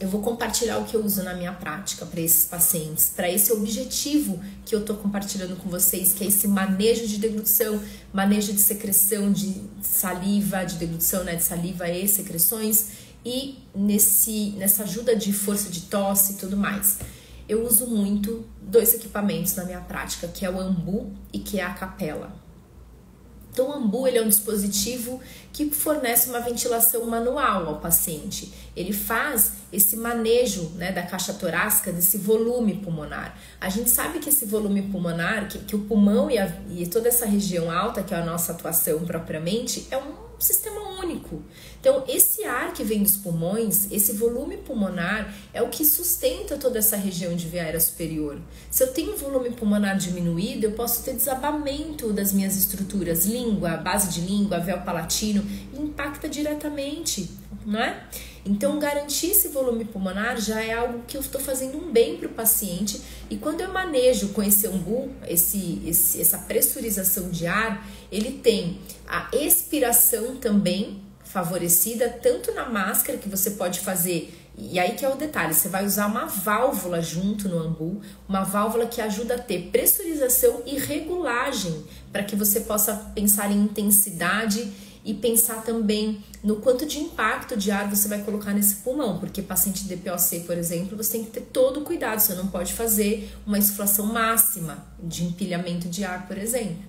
Eu vou compartilhar o que eu uso na minha prática para esses pacientes, para esse objetivo que eu tô compartilhando com vocês, que é esse manejo de deglutição, manejo de secreção de saliva, de deglutição, né, de saliva e secreções, e nessa ajuda de força de tosse e tudo mais. Eu uso muito 2 equipamentos na minha prática, que é o Ambu e que é a Capella. Então o Ambu ele é um dispositivo que fornece uma ventilação manual ao paciente. Ele faz esse manejo, né, da caixa torácica, desse volume pulmonar. A gente sabe que esse volume pulmonar, que o pulmão e toda essa região alta, que é a nossa atuação propriamente, é um sistema único. Então esse ar que vem dos pulmões, esse volume pulmonar é o que sustenta toda essa região de via aérea superior. Se eu tenho um volume pulmonar diminuído, eu posso ter desabamento das minhas estruturas, língua, base de língua, véu palatino, impacta diretamente, não é? Então garantir esse volume pulmonar já é algo que eu estou fazendo um bem para o paciente, e quando eu manejo com esse Ambu, essa pressurização de ar, ele tem a expiração também favorecida, tanto na máscara, que você pode fazer E aí que é o detalhe, você vai usar uma válvula junto no ambu, uma válvula que ajuda a ter pressurização e regulagem, para que você possa pensar em intensidade e pensar também no quanto de impacto de ar você vai colocar nesse pulmão, porque paciente de DPOC, por exemplo, você tem que ter todo o cuidado, você não pode fazer uma insuflação máxima de empilhamento de ar, por exemplo.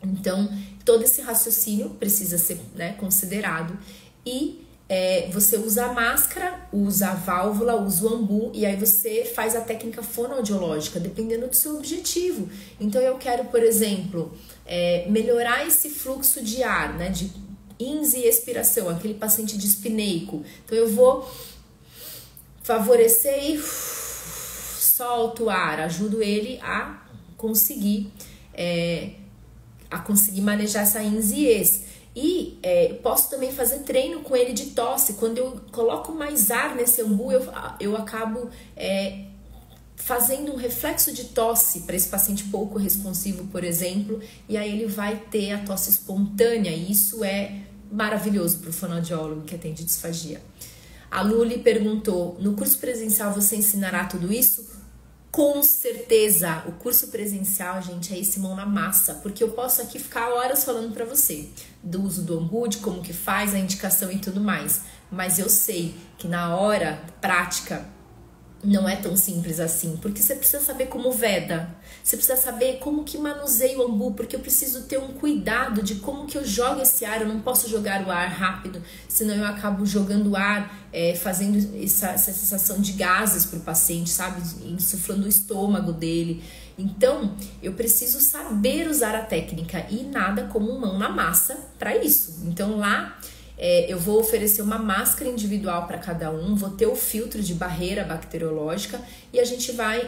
Então, todo esse raciocínio precisa ser, né, considerado e você usa a máscara, usa a válvula, usa o ambu e aí você faz a técnica fonoaudiológica, dependendo do seu objetivo. Então, eu quero, por exemplo, melhorar esse fluxo de ar, né, de ins e expiração, aquele paciente dispneico. Então, eu vou favorecer e solto o ar, ajudo ele a conseguir manejar essa ins e ex. E posso também fazer treino com ele de tosse. Quando eu coloco mais ar nesse ambu, eu acabo fazendo um reflexo de tosse para esse paciente pouco responsivo, por exemplo, e aí ele vai ter a tosse espontânea, e isso é maravilhoso para o fonoaudiólogo que atende disfagia. A Luli perguntou, no curso presencial você ensinará tudo isso? Com certeza, o curso presencial, gente, é esse mão na massa, porque eu posso aqui ficar horas falando para você do uso do ambu, de como que faz, a indicação e tudo mais, mas eu sei que na hora prática não é tão simples assim, porque você precisa saber como veda, você precisa saber como que manuseia o ambu, porque eu preciso ter um cuidado de como que eu jogo esse ar, eu não posso jogar o ar rápido, senão eu acabo jogando o ar, fazendo essa sensação de gases para o paciente, sabe, insuflando o estômago dele. Então, eu preciso saber usar a técnica e nada como mão na massa para isso. Então, lá eu vou oferecer uma máscara individual para cada um, vou ter o filtro de barreira bacteriológica e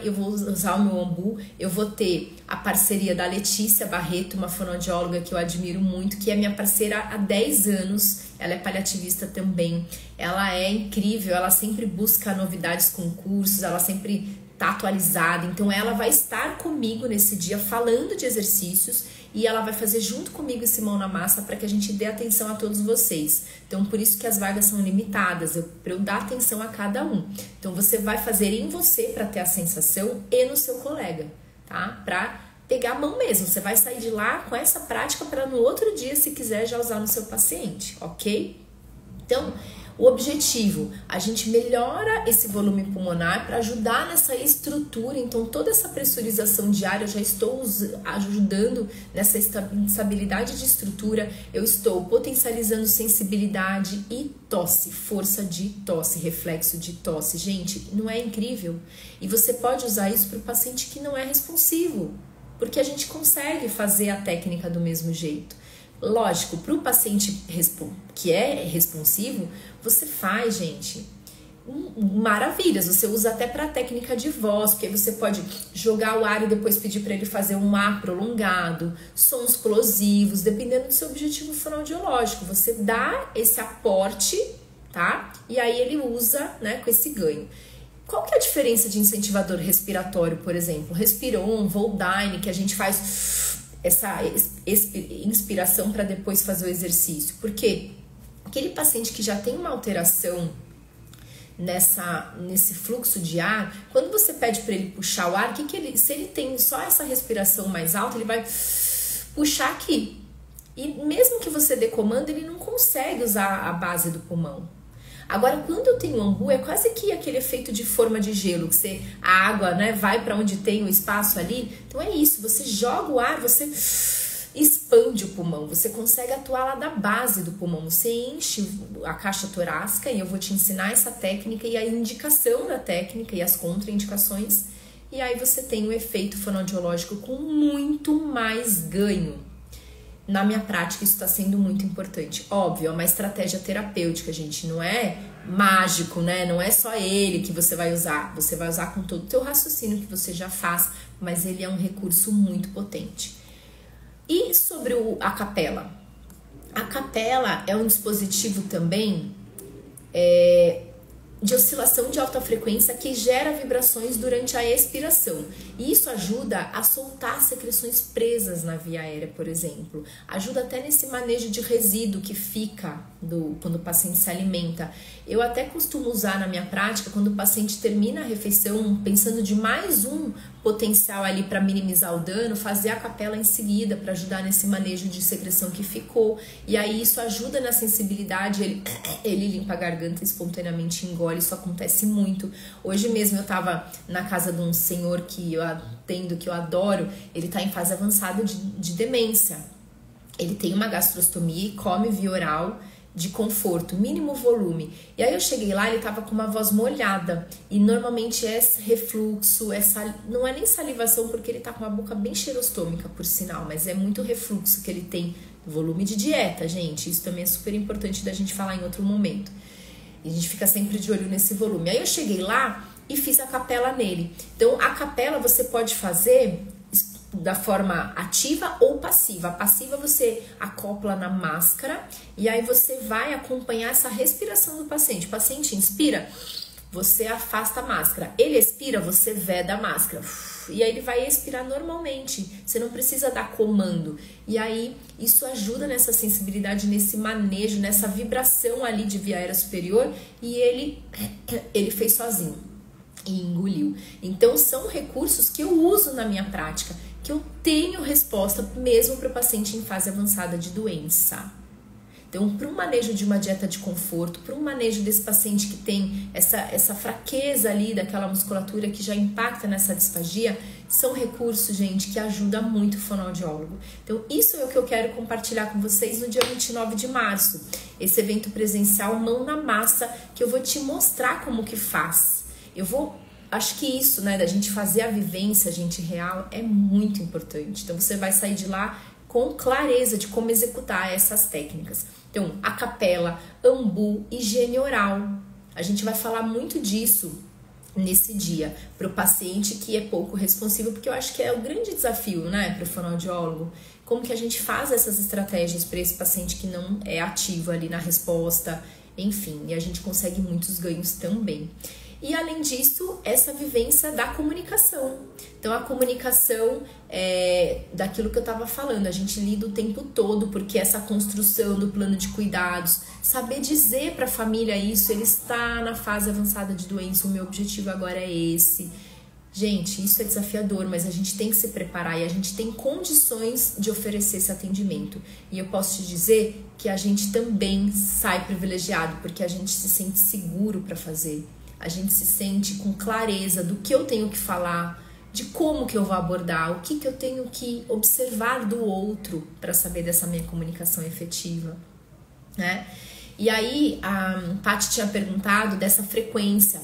eu vou usar o meu ambu, eu vou ter a parceria da Letícia Barreto, uma fonoaudióloga que eu admiro muito, que é minha parceira há 10 anos, ela é paliativista também, ela é incrível, ela sempre busca novidades com cursos, ela sempre tá atualizada, então ela vai estar comigo nesse dia falando de exercícios e ela vai fazer junto comigo esse mão na massa para que a gente dê atenção a todos vocês. Então, por isso que as vagas são limitadas, para eu dar atenção a cada um. Então, você vai fazer em você para ter a sensação e no seu colega, tá? Para pegar a mão mesmo. Você vai sair de lá com essa prática para no outro dia, se quiser, já usar no seu paciente, ok? Então, o objetivo, a gente melhora esse volume pulmonar para ajudar nessa estrutura, então toda essa pressurização diária eu já estou ajudando nessa estabilidade de estrutura, eu estou potencializando sensibilidade e tosse, força de tosse, reflexo de tosse. Gente, não é incrível? E você pode usar isso para o paciente que não é responsivo, porque a gente consegue fazer a técnica do mesmo jeito. Lógico, para o paciente que é responsivo, você faz, gente, maravilhas. Você usa até para técnica de voz, porque aí você pode jogar o ar e depois pedir para ele fazer um ar prolongado, sons explosivos, dependendo do seu objetivo fonoaudiológico. Você dá esse aporte, tá? E aí ele usa, né, com esse ganho. Qual que é a diferença de incentivador respiratório, por exemplo? Respiron, Voldine, que a gente faz essa inspiração para depois fazer o exercício, porque aquele paciente que já tem uma alteração nesse fluxo de ar, quando você pede para ele puxar o ar, se ele tem só essa respiração mais alta, ele vai puxar aqui, e mesmo que você dê comando, ele não consegue usar a base do pulmão. Agora, quando eu tenho ambu, é quase que aquele efeito de forma de gelo, que a água, né, vai para onde tem o espaço ali. Então é isso, você joga o ar, você expande o pulmão, você consegue atuar lá da base do pulmão, você enche a caixa torácica, e eu vou te ensinar essa técnica e a indicação da técnica e as contraindicações, e aí você tem um efeito fonoaudiológico com muito mais ganho. Na minha prática, isso está sendo muito importante. Óbvio, é uma estratégia terapêutica, gente. Não é mágico, né? Não é só ele que você vai usar. Você vai usar com todo o teu raciocínio que você já faz, mas ele é um recurso muito potente. E sobre a capela? A capela é um dispositivo também de oscilação de alta frequência que gera vibrações durante a expiração. E isso ajuda a soltar secreções presas na via aérea, por exemplo. Ajuda até nesse manejo de resíduo que fica quando o paciente se alimenta. Eu até costumo usar na minha prática, quando o paciente termina a refeição, pensando de mais um potencial ali para minimizar o dano, fazer a capela em seguida para ajudar nesse manejo de secreção que ficou. E aí isso ajuda na sensibilidade, ele limpa a garganta espontaneamente, engole, isso acontece muito. Hoje mesmo eu estava na casa de um senhor que eu atendo, que eu adoro, ele está em fase avançada de demência. Ele tem uma gastrostomia e come via oral, de conforto, mínimo volume. E aí eu cheguei lá, ele tava com uma voz molhada. E normalmente é refluxo, não é nem salivação, porque ele tá com uma boca bem cheirostômica, por sinal, mas é muito refluxo que ele tem. Volume de dieta, gente. Isso também é super importante da gente falar em outro momento. E a gente fica sempre de olho nesse volume. Aí eu cheguei lá e fiz a capela nele. Então, a capela você pode fazer da forma ativa ou passiva. A passiva você acopla na máscara e aí você vai acompanhar essa respiração do paciente. O paciente inspira, você afasta a máscara. Ele expira, você veda a máscara. E aí ele vai expirar normalmente. Você não precisa dar comando. E aí isso ajuda nessa sensibilidade, nesse manejo, nessa vibração ali de via aérea superior. E ele fez sozinho e engoliu. Então são recursos que eu uso na minha prática, que eu tenho resposta mesmo para o paciente em fase avançada de doença. Então, para um manejo de uma dieta de conforto, para um manejo desse paciente que tem essa fraqueza ali daquela musculatura que já impacta nessa disfagia, são recursos, gente, que ajudam muito o fonoaudiólogo. Então, isso é o que eu quero compartilhar com vocês no dia 29 de março. Esse evento presencial Mão na Massa, que eu vou te mostrar como que faz. Acho que isso, né, da gente fazer a vivência, gente, real, é muito importante. Então, você vai sair de lá com clareza de como executar essas técnicas. Então, a capela, ambu, higiene oral. A gente vai falar muito disso nesse dia para o paciente que é pouco responsivo, porque eu acho que é o grande desafio, né, para o fonoaudiólogo. Como que a gente faz essas estratégias para esse paciente que não é ativo ali na resposta, enfim, e a gente consegue muitos ganhos também. E além disso, essa vivência da comunicação. Então a comunicação é daquilo que eu estava falando, a gente lida o tempo todo, porque essa construção do plano de cuidados, saber dizer para a família isso, ele está na fase avançada de doença, o meu objetivo agora é esse. Gente, isso é desafiador, mas a gente tem que se preparar e a gente tem condições de oferecer esse atendimento. E eu posso te dizer que a gente também sai privilegiado, porque a gente se sente seguro para fazer. A gente se sente com clareza do que eu tenho que falar, de como que eu vou abordar, o que eu tenho que observar do outro para saber dessa minha comunicação efetiva, né? E aí, a Paty tinha perguntado dessa frequência.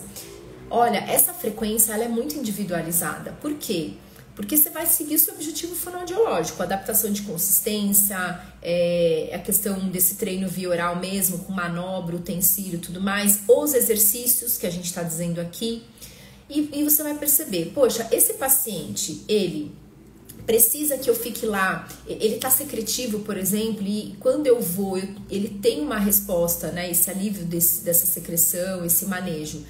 Olha, essa frequência ela é muito individualizada. Por quê? Porque você vai seguir o seu objetivo fonoaudiológico, adaptação de consistência, a questão desse treino via oral mesmo, com manobra, utensílio e tudo mais, os exercícios que a gente está dizendo aqui, e você vai perceber, poxa, esse paciente, ele precisa que eu fique lá, ele tá secretivo, por exemplo, e quando eu vou, ele tem uma resposta, né, esse alívio dessa secreção, esse manejo,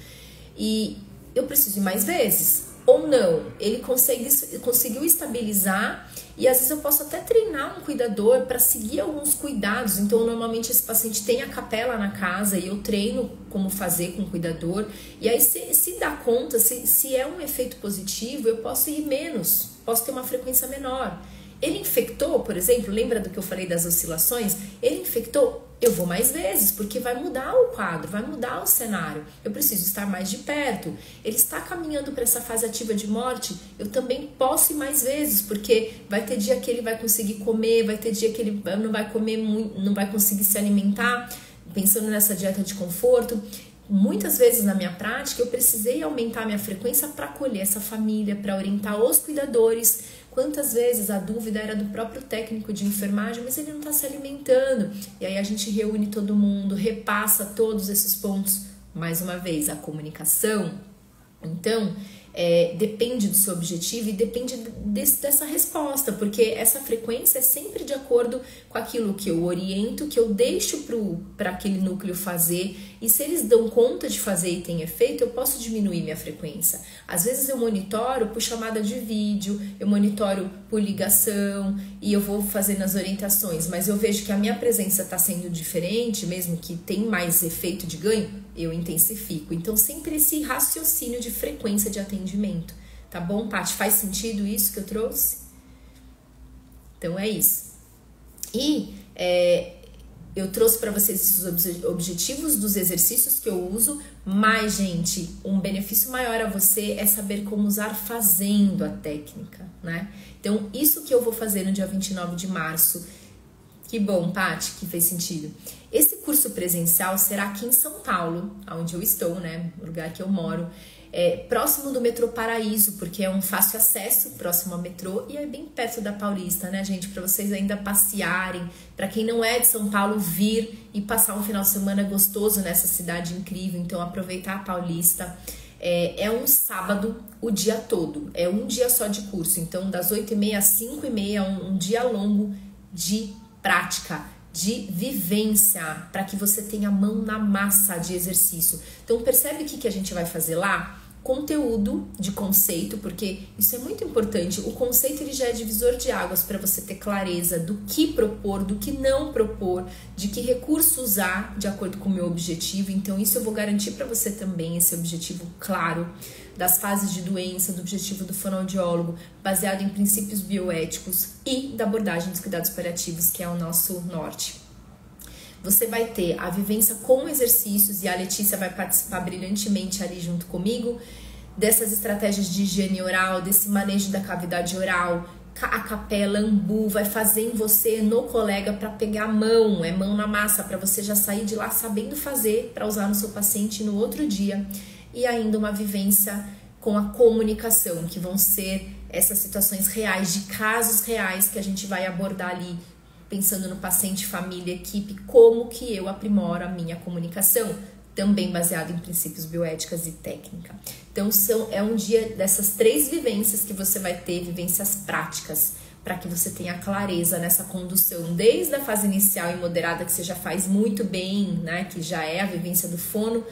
e eu preciso ir mais vezes. Ou não, ele conseguiu estabilizar e às vezes eu posso até treinar um cuidador para seguir alguns cuidados. Então, normalmente esse paciente tem a capela na casa e eu treino como fazer com o cuidador. E aí, se dá conta, se é um efeito positivo, eu posso ir menos, posso ter uma frequência menor. Ele infectou, por exemplo, lembra do que eu falei das oscilações? Ele infectou, eu vou mais vezes, porque vai mudar o quadro, vai mudar o cenário. Eu preciso estar mais de perto. Ele está caminhando para essa fase ativa de morte, eu também posso ir mais vezes, porque vai ter dia que ele vai conseguir comer, vai ter dia que ele não vai comer muito, não vai conseguir se alimentar, pensando nessa dieta de conforto. Muitas vezes na minha prática eu precisei aumentar minha frequência para acolher essa família, para orientar os cuidadores. Quantas vezes a dúvida era do próprio técnico de enfermagem, mas ele não está se alimentando. E aí a gente reúne todo mundo, repassa todos esses pontos. Mais uma vez, a comunicação. Então, depende do seu objetivo e depende dessa resposta, porque essa frequência é sempre de acordo com aquilo que eu oriento, que eu deixo para aquele núcleo fazer, e se eles dão conta de fazer e tem efeito, eu posso diminuir minha frequência. Às vezes eu monitoro por chamada de vídeo, eu monitoro por ligação e eu vou fazendo as orientações, mas eu vejo que a minha presença está sendo diferente, mesmo que tem mais efeito de ganho, eu intensifico. Então, sempre esse raciocínio de frequência de atendimento. Tá bom, Paty? Faz sentido isso que eu trouxe? Então, é isso. E eu trouxe para vocês os objetivos dos exercícios que eu uso, mas, gente, um benefício maior a você é saber como usar fazendo a técnica, né? Então, isso que eu vou fazer no dia 29 de março. Que bom, Paty, que fez sentido. Esse curso presencial será aqui em São Paulo, onde eu estou, né? No lugar que eu moro. Próximo do metrô Paraíso, porque é um fácil acesso, próximo ao metrô, e é bem perto da Paulista, né, gente? Para vocês ainda passearem, para quem não é de São Paulo, vir e passar um final de semana gostoso nessa cidade incrível. Então, aproveitar a Paulista. É um sábado o dia todo, é um dia só de curso. Então, das 8h30 às 5h30, um dia longo de prática, de vivência, para que você tenha a mão na massa de exercício. Então, percebe o que a gente vai fazer lá? Conteúdo de conceito, porque isso é muito importante. O conceito ele já é divisor de águas para você ter clareza do que propor, do que não propor, de que recurso usar de acordo com o meu objetivo. Então, isso eu vou garantir para você também, esse objetivo claro das fases de doença, do objetivo do fonoaudiólogo, baseado em princípios bioéticos e da abordagem dos cuidados paliativos, que é o nosso norte. Você vai ter a vivência com exercícios e a Letícia vai participar brilhantemente ali junto comigo dessas estratégias de higiene oral, desse manejo da cavidade oral, a capela, ambu, vai fazer em você, no colega, para pegar a mão, mão na massa, para você já sair de lá sabendo fazer, para usar no seu paciente no outro dia. E ainda uma vivência com a comunicação, que vão ser essas situações reais, de casos reais que a gente vai abordar ali, pensando no paciente, família, equipe, como que eu aprimoro a minha comunicação, também baseado em princípios bioéticos e técnica. Então, é um dia dessas 3 vivências que você vai ter, vivências práticas, para que você tenha clareza nessa condução, desde a fase inicial e moderada, que você já faz muito bem, né, que já é a vivência do fono,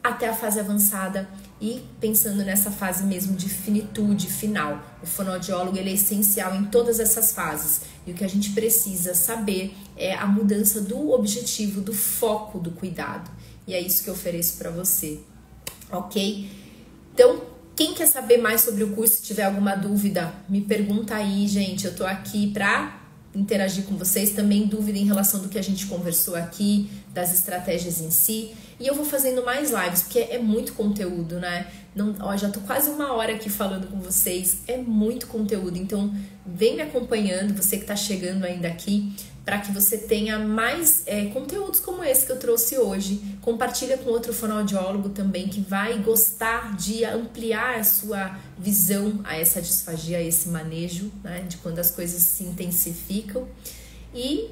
até a fase avançada e pensando nessa fase mesmo de finitude final. O fonoaudiólogo ele é essencial em todas essas fases e o que a gente precisa saber é a mudança do objetivo, do foco do cuidado. E é isso que eu ofereço para você, ok? Então, quem quer saber mais sobre o curso, se tiver alguma dúvida, me pergunta aí, gente. Eu tô aqui para interagir com vocês, também dúvida em relação do que a gente conversou aqui, das estratégias em si. E eu vou fazendo mais lives, porque é muito conteúdo, né? Já tô quase 1 hora aqui falando com vocês, é muito conteúdo. Então, vem me acompanhando, você que tá chegando ainda aqui, para que você tenha mais conteúdos como esse que eu trouxe hoje. Compartilha com outro fonoaudiólogo também, que vai gostar de ampliar a sua visão a essa disfagia, a esse manejo, né? De quando as coisas se intensificam. E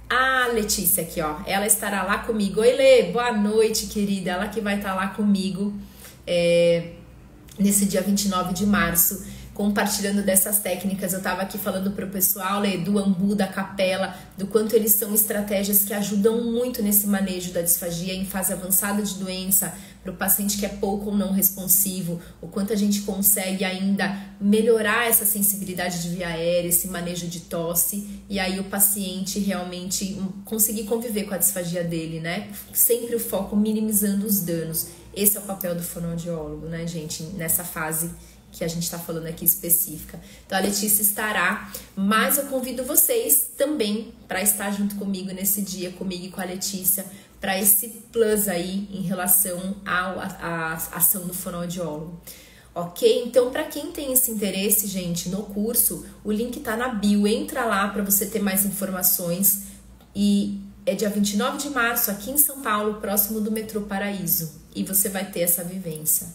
a Letícia aqui, ó, ela estará lá comigo. Oi, Lê, boa noite, querida. Ela que vai estar lá comigo nesse dia 29 de março, compartilhando dessas técnicas. Eu tava aqui falando pro pessoal, Lê, do ambu, da capela, do quanto eles são estratégias que ajudam muito nesse manejo da disfagia em fase avançada de doença, para o paciente que é pouco ou não responsivo, o quanto a gente consegue ainda melhorar essa sensibilidade de via aérea, esse manejo de tosse, e aí o paciente realmente conseguir conviver com a disfagia dele, né? Sempre o foco minimizando os danos. Esse é o papel do fonoaudiólogo, né, gente? Nessa fase que a gente está falando aqui específica. Então a Letícia estará, mas eu convido vocês também para estar junto comigo nesse dia, comigo e com a Letícia, para esse plus aí em relação à ação do fonoaudiólogo. Ok? Então, para quem tem esse interesse, gente, no curso, o link tá na bio, entra lá para você ter mais informações. E é dia 29 de março, aqui em São Paulo, próximo do metrô Paraíso. E você vai ter essa vivência.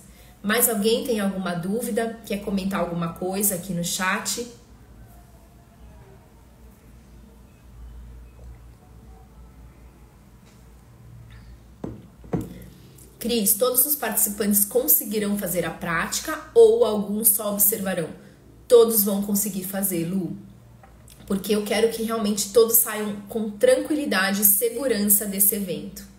Mais alguém tem alguma dúvida? Quer comentar alguma coisa aqui no chat? Cris, todos os participantes conseguirão fazer a prática ou alguns só observarão? Todos vão conseguir fazer, Lu. Porque eu quero que realmente todos saiam com tranquilidade e segurança desse evento.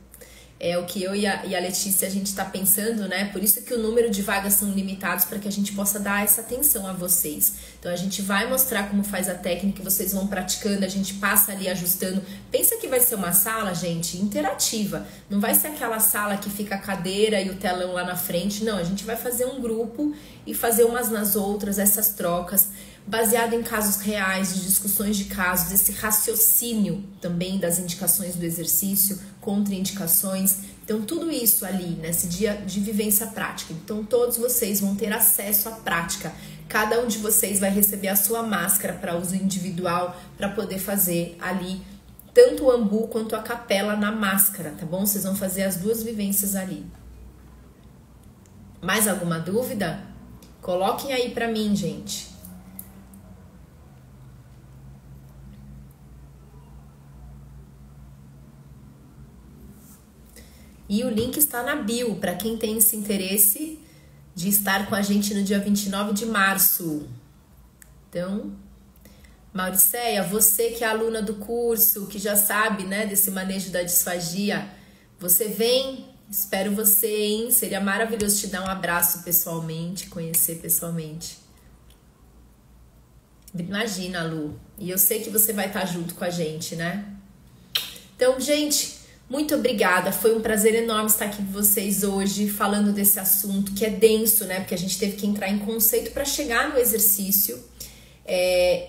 É o que eu e a Letícia a gente está pensando, né? Por isso que o número de vagas são limitados, para que a gente possa dar essa atenção a vocês. Então a gente vai mostrar como faz a técnica, vocês vão praticando, a gente passa ali ajustando. Pensa que vai ser uma sala, gente, interativa. Não vai ser aquela sala que fica a cadeira e o telão lá na frente. Não, a gente vai fazer um grupo e fazer umas nas outras, essas trocas, baseado em casos reais, de discussões de casos, esse raciocínio também das indicações do exercício, contraindicações. Então, tudo isso ali, nesse dia de vivência prática. Então, todos vocês vão ter acesso à prática. Cada um de vocês vai receber a sua máscara para uso individual, para poder fazer ali tanto o ambu quanto a capela na máscara, tá bom? Vocês vão fazer as duas vivências ali. Mais alguma dúvida? Coloquem aí para mim, gente. E o link está na bio, para quem tem esse interesse de estar com a gente no dia 29 de março. Então, Mauricéia, você que é aluna do curso, que já sabe, né, desse manejo da disfagia, você vem, espero você, hein? Seria maravilhoso te dar um abraço pessoalmente, conhecer pessoalmente. Imagina, Lu. E eu sei que você vai estar junto com a gente, né? Então, gente, muito obrigada, foi um prazer enorme estar aqui com vocês hoje, falando desse assunto que é denso, né? Porque a gente teve que entrar em conceito para chegar no exercício.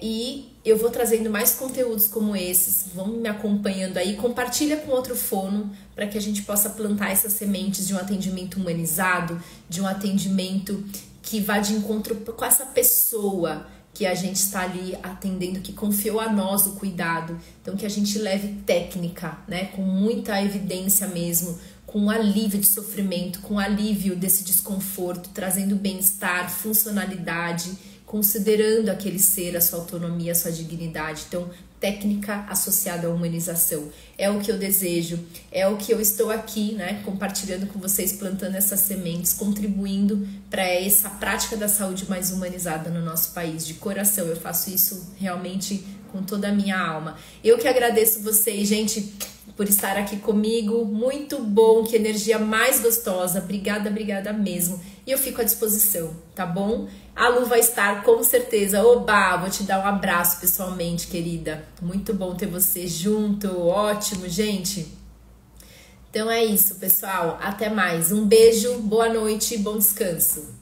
E eu vou trazendo mais conteúdos como esses, vão me acompanhando aí, compartilha com outro fono para que a gente possa plantar essas sementes de um atendimento humanizado, de um atendimento que vá de encontro com essa pessoa que a gente está ali atendendo, que confiou a nós o cuidado. Então, que a gente leve técnica, né, com muita evidência mesmo, com alívio de sofrimento, com alívio desse desconforto, trazendo bem-estar, funcionalidade, considerando aquele ser, a sua autonomia, a sua dignidade. Então, técnica associada à humanização. É o que eu desejo, é o que eu estou aqui, né, compartilhando com vocês, plantando essas sementes, contribuindo para essa prática da saúde mais humanizada no nosso país. De coração, eu faço isso realmente com toda a minha alma. Eu que agradeço vocês, gente, por estar aqui comigo. Muito bom, que energia mais gostosa. Obrigada, obrigada mesmo. E eu fico à disposição, tá bom? A Lu vai estar com certeza. Oba, vou te dar um abraço pessoalmente, querida. Muito bom ter você junto. Ótimo, gente. Então é isso, pessoal. Até mais. Um beijo, boa noite e bom descanso.